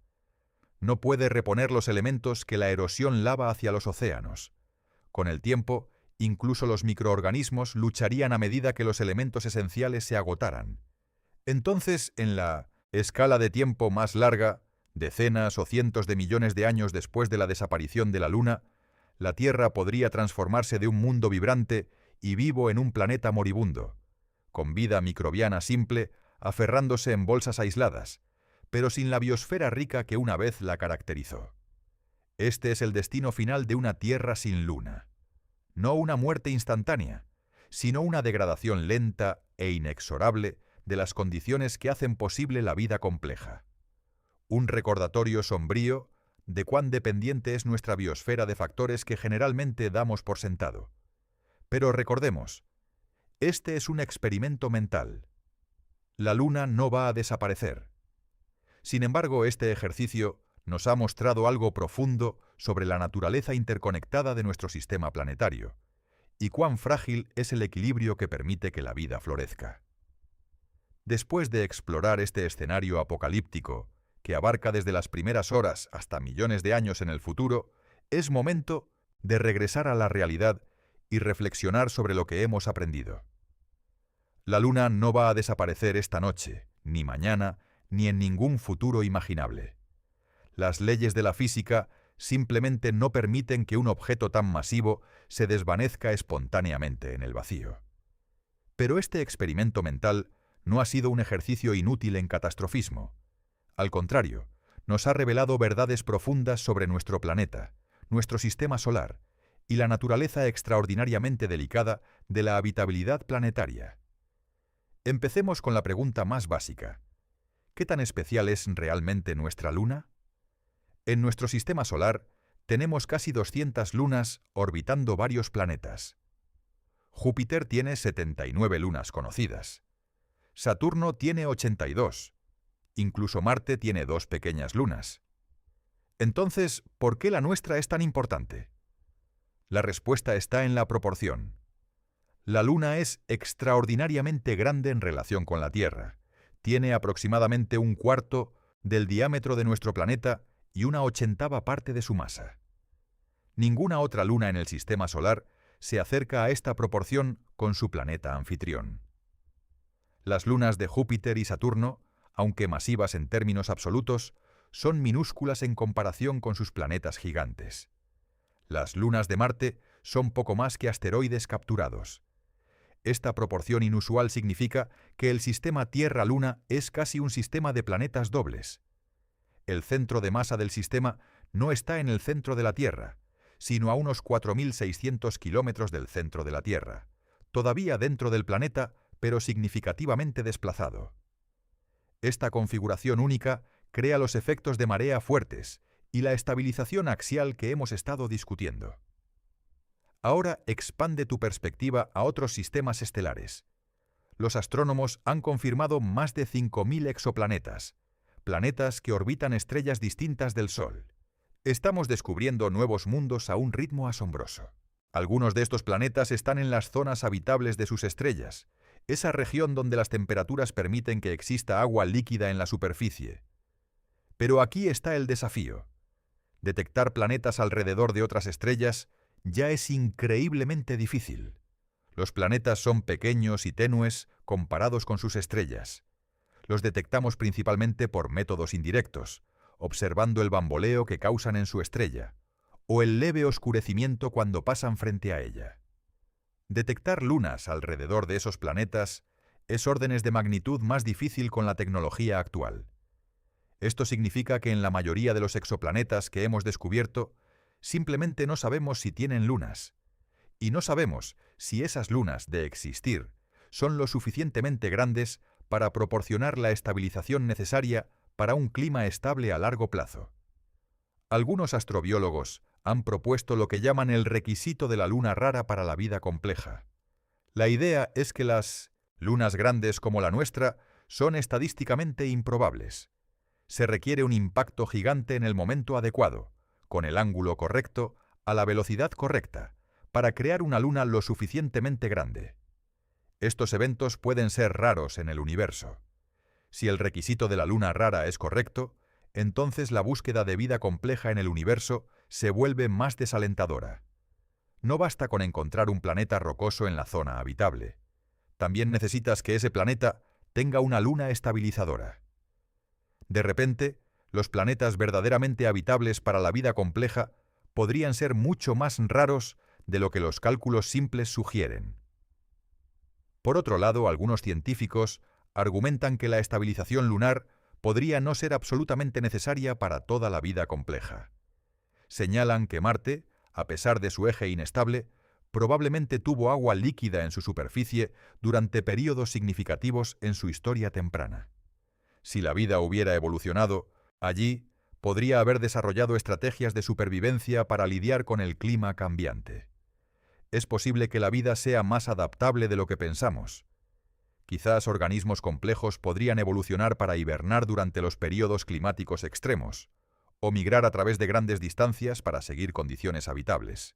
No puede reponer los elementos que la erosión lava hacia los océanos. Con el tiempo, incluso los microorganismos lucharían a medida que los elementos esenciales se agotaran. Entonces, en la escala de tiempo más larga, decenas o cientos de millones de años después de la desaparición de la Luna, la Tierra podría transformarse de un mundo vibrante y vivo en un planeta moribundo, con vida microbiana simple, aferrándose en bolsas aisladas, pero sin la biosfera rica que una vez la caracterizó. Este es el destino final de una Tierra sin Luna. No una muerte instantánea, sino una degradación lenta e inexorable de las condiciones que hacen posible la vida compleja. Un recordatorio sombrío de cuán dependiente es nuestra biosfera de factores que generalmente damos por sentado. Pero recordemos, este es un experimento mental. La Luna no va a desaparecer. Sin embargo, este ejercicio nos ha mostrado algo profundo sobre la naturaleza interconectada de nuestro sistema planetario y cuán frágil es el equilibrio que permite que la vida florezca. Después de explorar este escenario apocalíptico, que abarca desde las primeras horas hasta millones de años en el futuro, es momento de regresar a la realidad y reflexionar sobre lo que hemos aprendido. La Luna no va a desaparecer esta noche, ni mañana, ni en ningún futuro imaginable. Las leyes de la física simplemente no permiten que un objeto tan masivo se desvanezca espontáneamente en el vacío. Pero este experimento mental no ha sido un ejercicio inútil en catastrofismo. Al contrario, nos ha revelado verdades profundas sobre nuestro planeta, nuestro sistema solar y la naturaleza extraordinariamente delicada de la habitabilidad planetaria. Empecemos con la pregunta más básica. ¿Qué tan especial es realmente nuestra Luna? En nuestro sistema solar tenemos casi 200 lunas orbitando varios planetas. Júpiter tiene 79 lunas conocidas. Saturno tiene 82. Incluso Marte tiene 2 pequeñas lunas. Entonces, ¿por qué la nuestra es tan importante? La respuesta está en la proporción. La Luna es extraordinariamente grande en relación con la Tierra. Tiene aproximadamente un cuarto del diámetro de nuestro planeta y una 1/80 parte de su masa. Ninguna otra luna en el sistema solar se acerca a esta proporción con su planeta anfitrión. Las lunas de Júpiter y Saturno, aunque masivas en términos absolutos, son minúsculas en comparación con sus planetas gigantes. Las lunas de Marte son poco más que asteroides capturados. Esta proporción inusual significa que el sistema Tierra-Luna es casi un sistema de planetas dobles. El centro de masa del sistema no está en el centro de la Tierra, sino a unos 4.600 kilómetros del centro de la Tierra, todavía dentro del planeta, pero significativamente desplazado. Esta configuración única crea los efectos de marea fuertes y la estabilización axial que hemos estado discutiendo. Ahora expande tu perspectiva a otros sistemas estelares. Los astrónomos han confirmado más de 5.000 exoplanetas, planetas que orbitan estrellas distintas del Sol. Estamos descubriendo nuevos mundos a un ritmo asombroso. Algunos de estos planetas están en las zonas habitables de sus estrellas, esa región donde las temperaturas permiten que exista agua líquida en la superficie. Pero aquí está el desafío. Detectar planetas alrededor de otras estrellas ya es increíblemente difícil. Los planetas son pequeños y tenues comparados con sus estrellas. Los detectamos principalmente por métodos indirectos, observando el bamboleo que causan en su estrella, o el leve oscurecimiento cuando pasan frente a ella. Detectar lunas alrededor de esos planetas es órdenes de magnitud más difícil con la tecnología actual. Esto significa que en la mayoría de los exoplanetas que hemos descubierto, simplemente no sabemos si tienen lunas. Y no sabemos si esas lunas, de existir, son lo suficientemente grandes para proporcionar la estabilización necesaria para un clima estable a largo plazo. Algunos astrobiólogos han propuesto lo que llaman el requisito de la luna rara para la vida compleja. La idea es que las lunas grandes como la nuestra son estadísticamente improbables. Se requiere un impacto gigante en el momento adecuado, con el ángulo correcto, a la velocidad correcta, para crear una luna lo suficientemente grande. Estos eventos pueden ser raros en el universo. Si el requisito de la luna rara es correcto, entonces la búsqueda de vida compleja en el universo se vuelve más desalentadora. No basta con encontrar un planeta rocoso en la zona habitable. También necesitas que ese planeta tenga una luna estabilizadora. De repente, los planetas verdaderamente habitables para la vida compleja podrían ser mucho más raros de lo que los cálculos simples sugieren. Por otro lado, algunos científicos argumentan que la estabilización lunar podría no ser absolutamente necesaria para toda la vida compleja. Señalan que Marte, a pesar de su eje inestable, probablemente tuvo agua líquida en su superficie durante períodos significativos en su historia temprana. Si la vida hubiera evolucionado, allí podría haber desarrollado estrategias de supervivencia para lidiar con el clima cambiante. Es posible que la vida sea más adaptable de lo que pensamos. Quizás organismos complejos podrían evolucionar para hibernar durante los períodos climáticos extremos, o migrar a través de grandes distancias para seguir condiciones habitables.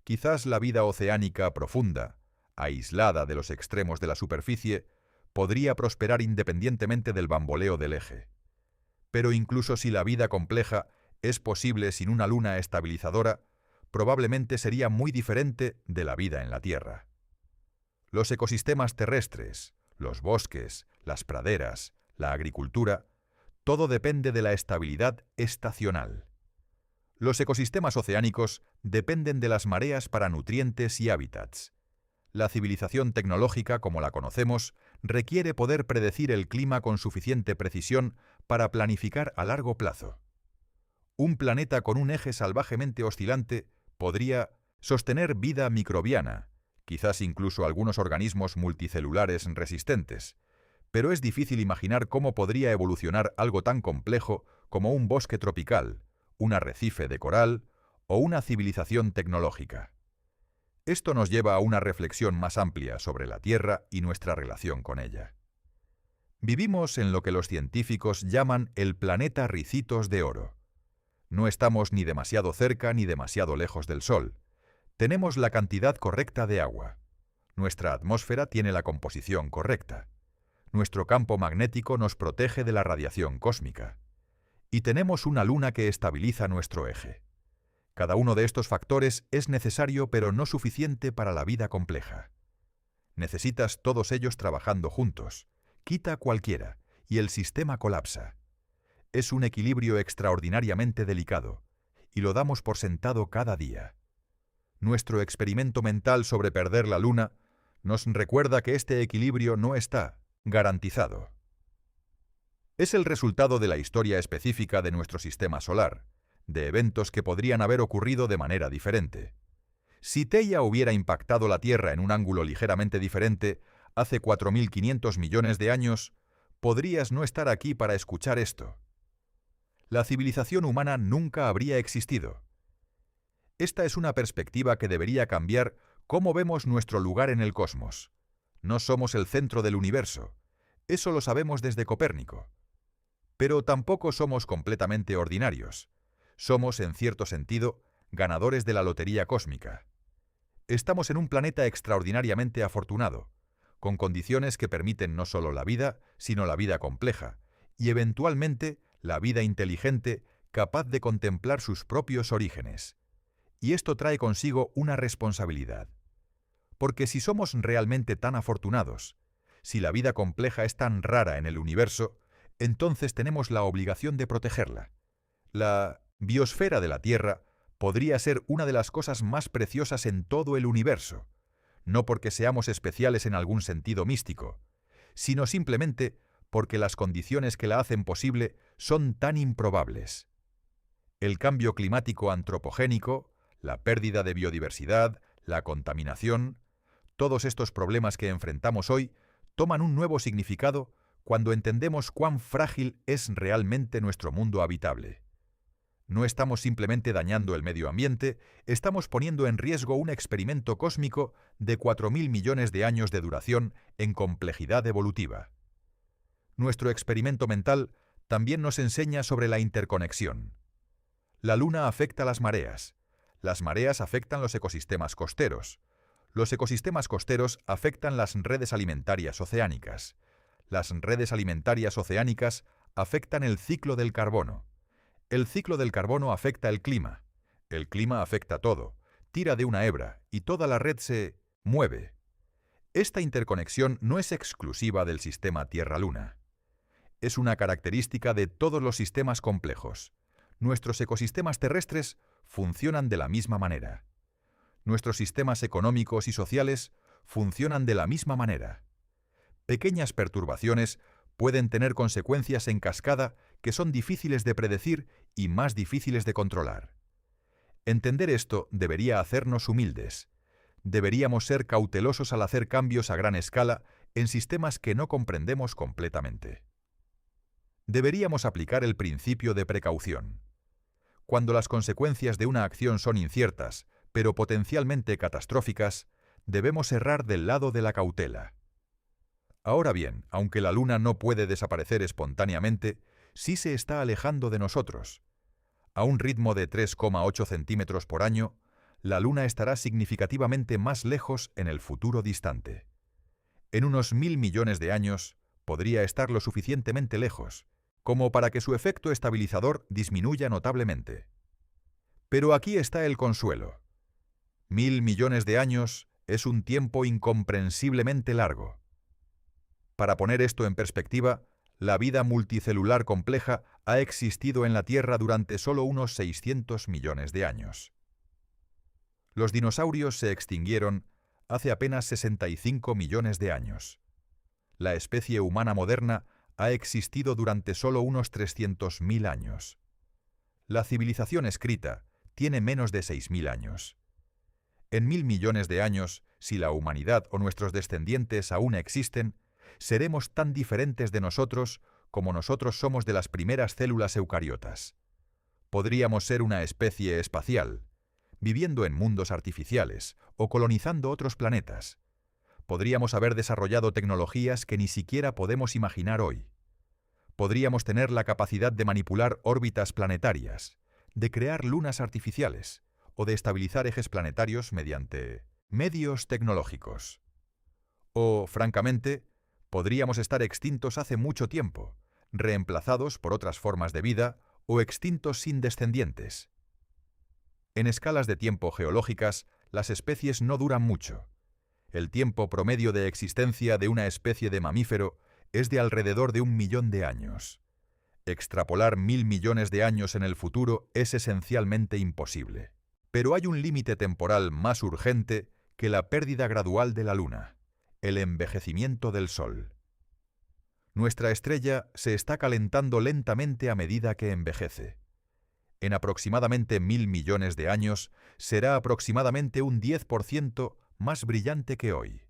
Quizás la vida oceánica profunda, aislada de los extremos de la superficie, podría prosperar independientemente del bamboleo del eje. Pero incluso si la vida compleja es posible sin una luna estabilizadora, probablemente sería muy diferente de la vida en la Tierra. Los ecosistemas terrestres, los bosques, las praderas, la agricultura, todo depende de la estabilidad estacional. Los ecosistemas oceánicos dependen de las mareas para nutrientes y hábitats. La civilización tecnológica, como la conocemos, requiere poder predecir el clima con suficiente precisión para planificar a largo plazo. Un planeta con un eje salvajemente oscilante podría sostener vida microbiana, quizás incluso algunos organismos multicelulares resistentes, pero es difícil imaginar cómo podría evolucionar algo tan complejo como un bosque tropical, un arrecife de coral o una civilización tecnológica. Esto nos lleva a una reflexión más amplia sobre la Tierra y nuestra relación con ella. Vivimos en lo que los científicos llaman el planeta Ricitos de Oro. No estamos ni demasiado cerca ni demasiado lejos del Sol. Tenemos la cantidad correcta de agua. Nuestra atmósfera tiene la composición correcta. Nuestro campo magnético nos protege de la radiación cósmica. Y tenemos una luna que estabiliza nuestro eje. Cada uno de estos factores es necesario pero no suficiente para la vida compleja. Necesitas todos ellos trabajando juntos, quita cualquiera, y el sistema colapsa. Es un equilibrio extraordinariamente delicado, y lo damos por sentado cada día. Nuestro experimento mental sobre perder la Luna nos recuerda que este equilibrio no está garantizado. Es el resultado de la historia específica de nuestro sistema solar, de eventos que podrían haber ocurrido de manera diferente. Si Theia hubiera impactado la Tierra en un ángulo ligeramente diferente hace 4.500 millones de años, podrías no estar aquí para escuchar esto. La civilización humana nunca habría existido. Esta es una perspectiva que debería cambiar cómo vemos nuestro lugar en el cosmos. No somos el centro del universo. Eso lo sabemos desde Copérnico. Pero tampoco somos completamente ordinarios. Somos, en cierto sentido, ganadores de la lotería cósmica. Estamos en un planeta extraordinariamente afortunado, con condiciones que permiten no solo la vida, sino la vida compleja, y eventualmente la vida inteligente capaz de contemplar sus propios orígenes. Y esto trae consigo una responsabilidad. Porque si somos realmente tan afortunados, si la vida compleja es tan rara en el universo, entonces tenemos la obligación de protegerla. La biosfera de la Tierra podría ser una de las cosas más preciosas en todo el universo, no porque seamos especiales en algún sentido místico, sino simplemente porque las condiciones que la hacen posible son tan improbables. El cambio climático antropogénico, la pérdida de biodiversidad, la contaminación, todos estos problemas que enfrentamos hoy toman un nuevo significado cuando entendemos cuán frágil es realmente nuestro mundo habitable. No estamos simplemente dañando el medio ambiente, estamos poniendo en riesgo un experimento cósmico de 4.000 millones de años de duración en complejidad evolutiva. Nuestro experimento mental también nos enseña sobre la interconexión. La Luna afecta las mareas afectan los ecosistemas costeros. Los ecosistemas costeros afectan las redes alimentarias oceánicas. Las redes alimentarias oceánicas afectan el ciclo del carbono. El ciclo del carbono afecta el clima afecta todo, tira de una hebra y toda la red se mueve. Esta interconexión no es exclusiva del sistema Tierra-Luna. Es una característica de todos los sistemas complejos. Nuestros ecosistemas terrestres funcionan de la misma manera. Nuestros sistemas económicos y sociales funcionan de la misma manera. Pequeñas perturbaciones pueden tener consecuencias en cascada que son difíciles de predecir y más difíciles de controlar. Entender esto debería hacernos humildes. Deberíamos ser cautelosos al hacer cambios a gran escala en sistemas que no comprendemos completamente. Deberíamos aplicar el principio de precaución. Cuando las consecuencias de una acción son inciertas, pero potencialmente catastróficas, debemos errar del lado de la cautela. Ahora bien, aunque la Luna no puede desaparecer espontáneamente, sí se está alejando de nosotros. A un ritmo de 3,8 centímetros por año, la Luna estará significativamente más lejos en el futuro distante. En unos 1.000 millones de años, podría estar lo suficientemente lejos, como para que su efecto estabilizador disminuya notablemente. Pero aquí está el consuelo. 1.000 millones de años es un tiempo incomprensiblemente largo. Para poner esto en perspectiva, la vida multicelular compleja ha existido en la Tierra durante solo unos 600 millones de años. Los dinosaurios se extinguieron hace apenas 65 millones de años. La especie humana moderna ha existido durante solo unos 300.000 años. La civilización escrita tiene menos de 6.000 años. En 1.000 millones de años, si la humanidad o nuestros descendientes aún existen, seremos tan diferentes de nosotros como nosotros somos de las primeras células eucariotas. Podríamos ser una especie espacial, viviendo en mundos artificiales o colonizando otros planetas. Podríamos haber desarrollado tecnologías que ni siquiera podemos imaginar hoy. Podríamos tener la capacidad de manipular órbitas planetarias, de crear lunas artificiales o de estabilizar ejes planetarios mediante medios tecnológicos. O, francamente, podríamos estar extintos hace mucho tiempo, reemplazados por otras formas de vida o extintos sin descendientes. En escalas de tiempo geológicas, las especies no duran mucho. El tiempo promedio de existencia de una especie de mamífero es de alrededor de 1.000.000 de años. Extrapolar 1.000 millones de años en el futuro es esencialmente imposible. Pero hay un límite temporal más urgente que la pérdida gradual de la Luna: el envejecimiento del Sol. Nuestra estrella se está calentando lentamente a medida que envejece. En aproximadamente 1.000 millones de años será aproximadamente un 10% más brillante que hoy.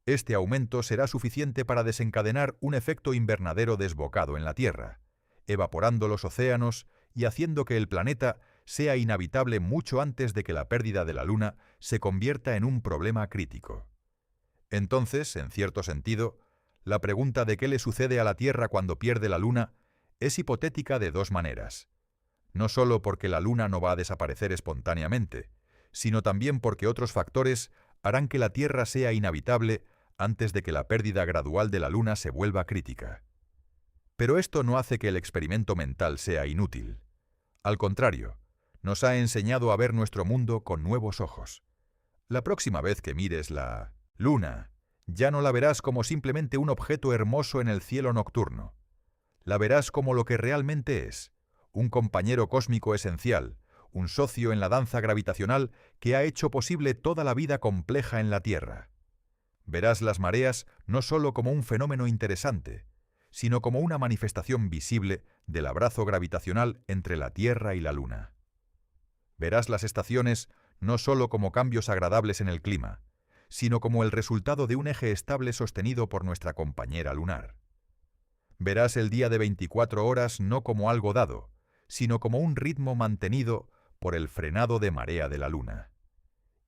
Este aumento será suficiente para desencadenar un efecto invernadero desbocado en la Tierra, evaporando los océanos y haciendo que el planeta sea inhabitable mucho antes de que la pérdida de la Luna se convierta en un problema crítico. Entonces, en cierto sentido, la pregunta de qué le sucede a la Tierra cuando pierde la Luna es hipotética de dos maneras. No solo porque la Luna no va a desaparecer espontáneamente, sino también porque otros factores harán que la Tierra sea inhabitable antes de que la pérdida gradual de la Luna se vuelva crítica. Pero esto no hace que el experimento mental sea inútil. Al contrario, nos ha enseñado a ver nuestro mundo con nuevos ojos. La próxima vez que mires la Luna, ya no la verás como simplemente un objeto hermoso en el cielo nocturno. La verás como lo que realmente es: un compañero cósmico esencial, un socio en la danza gravitacional que ha hecho posible toda la vida compleja en la Tierra. Verás las mareas no solo como un fenómeno interesante, sino como una manifestación visible del abrazo gravitacional entre la Tierra y la Luna. Verás las estaciones no solo como cambios agradables en el clima, sino como el resultado de un eje estable sostenido por nuestra compañera lunar. Verás el día de 24 horas no como algo dado, sino como un ritmo mantenido por el frenado de marea de la Luna.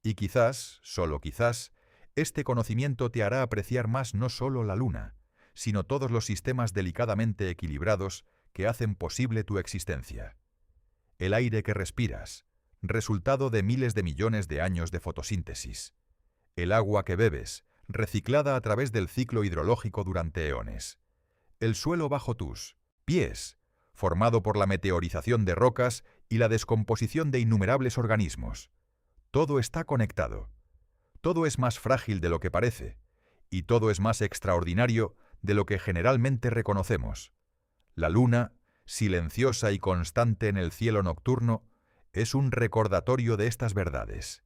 Y quizás, solo quizás, este conocimiento te hará apreciar más no solo la Luna, sino todos los sistemas delicadamente equilibrados que hacen posible tu existencia. El aire que respiras, resultado de miles de millones de años de fotosíntesis. El agua que bebes, reciclada a través del ciclo hidrológico durante eones. El suelo bajo tus pies, formado por la meteorización de rocas y la descomposición de innumerables organismos. Todo está conectado. Todo es más frágil de lo que parece, y todo es más extraordinario de lo que generalmente reconocemos. La Luna, silenciosa y constante en el cielo nocturno, es un recordatorio de estas verdades.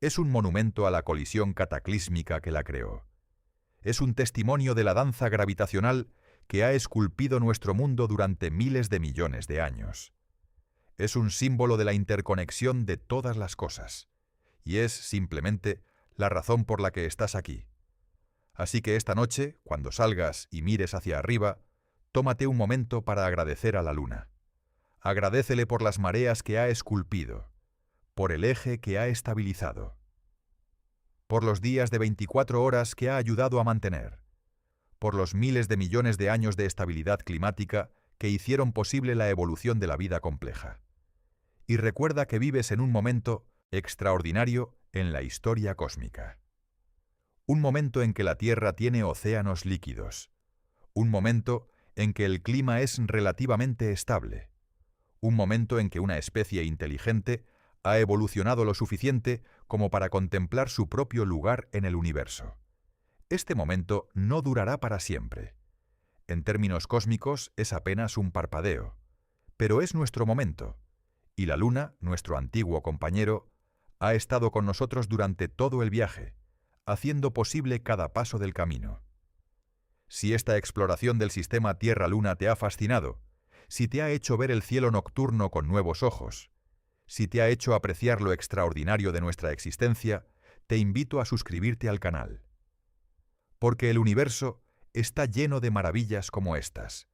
Es un monumento a la colisión cataclísmica que la creó. Es un testimonio de la danza gravitacional que ha esculpido nuestro mundo durante miles de millones de años. Es un símbolo de la interconexión de todas las cosas, y es, simplemente, la razón por la que estás aquí. Así que esta noche, cuando salgas y mires hacia arriba, tómate un momento para agradecer a la Luna. Agradécele por las mareas que ha esculpido, por el eje que ha estabilizado, por los días de 24 horas que ha ayudado a mantener, por los miles de millones de años de estabilidad climática que hicieron posible la evolución de la vida compleja. Y recuerda que vives en un momento extraordinario en la historia cósmica. Un momento en que la Tierra tiene océanos líquidos. Un momento en que el clima es relativamente estable. Un momento en que una especie inteligente ha evolucionado lo suficiente como para contemplar su propio lugar en el universo. Este momento no durará para siempre. En términos cósmicos es apenas un parpadeo, pero es nuestro momento, y la Luna, nuestro antiguo compañero, ha estado con nosotros durante todo el viaje, haciendo posible cada paso del camino. Si esta exploración del sistema Tierra-Luna te ha fascinado, si te ha hecho ver el cielo nocturno con nuevos ojos, si te ha hecho apreciar lo extraordinario de nuestra existencia, te invito a suscribirte al canal. Porque el universo está lleno de maravillas como estas,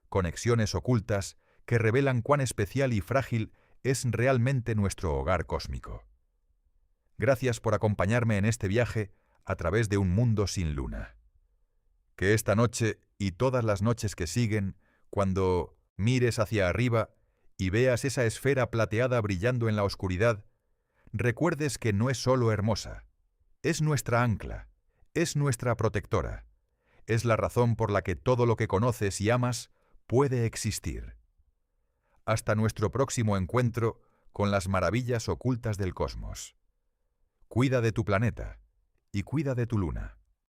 conexiones ocultas que revelan cuán especial y frágil es realmente nuestro hogar cósmico. Gracias por acompañarme en este viaje a través de un mundo sin luna. Que esta noche y todas las noches que siguen, cuando mires hacia arriba y veas esa esfera plateada brillando en la oscuridad, recuerdes que no es solo hermosa, es nuestra ancla, es nuestra protectora, es la razón por la que todo lo que conoces y amas puede existir. Hasta nuestro próximo encuentro con las maravillas ocultas del cosmos. Cuida de tu planeta y cuida de tu luna.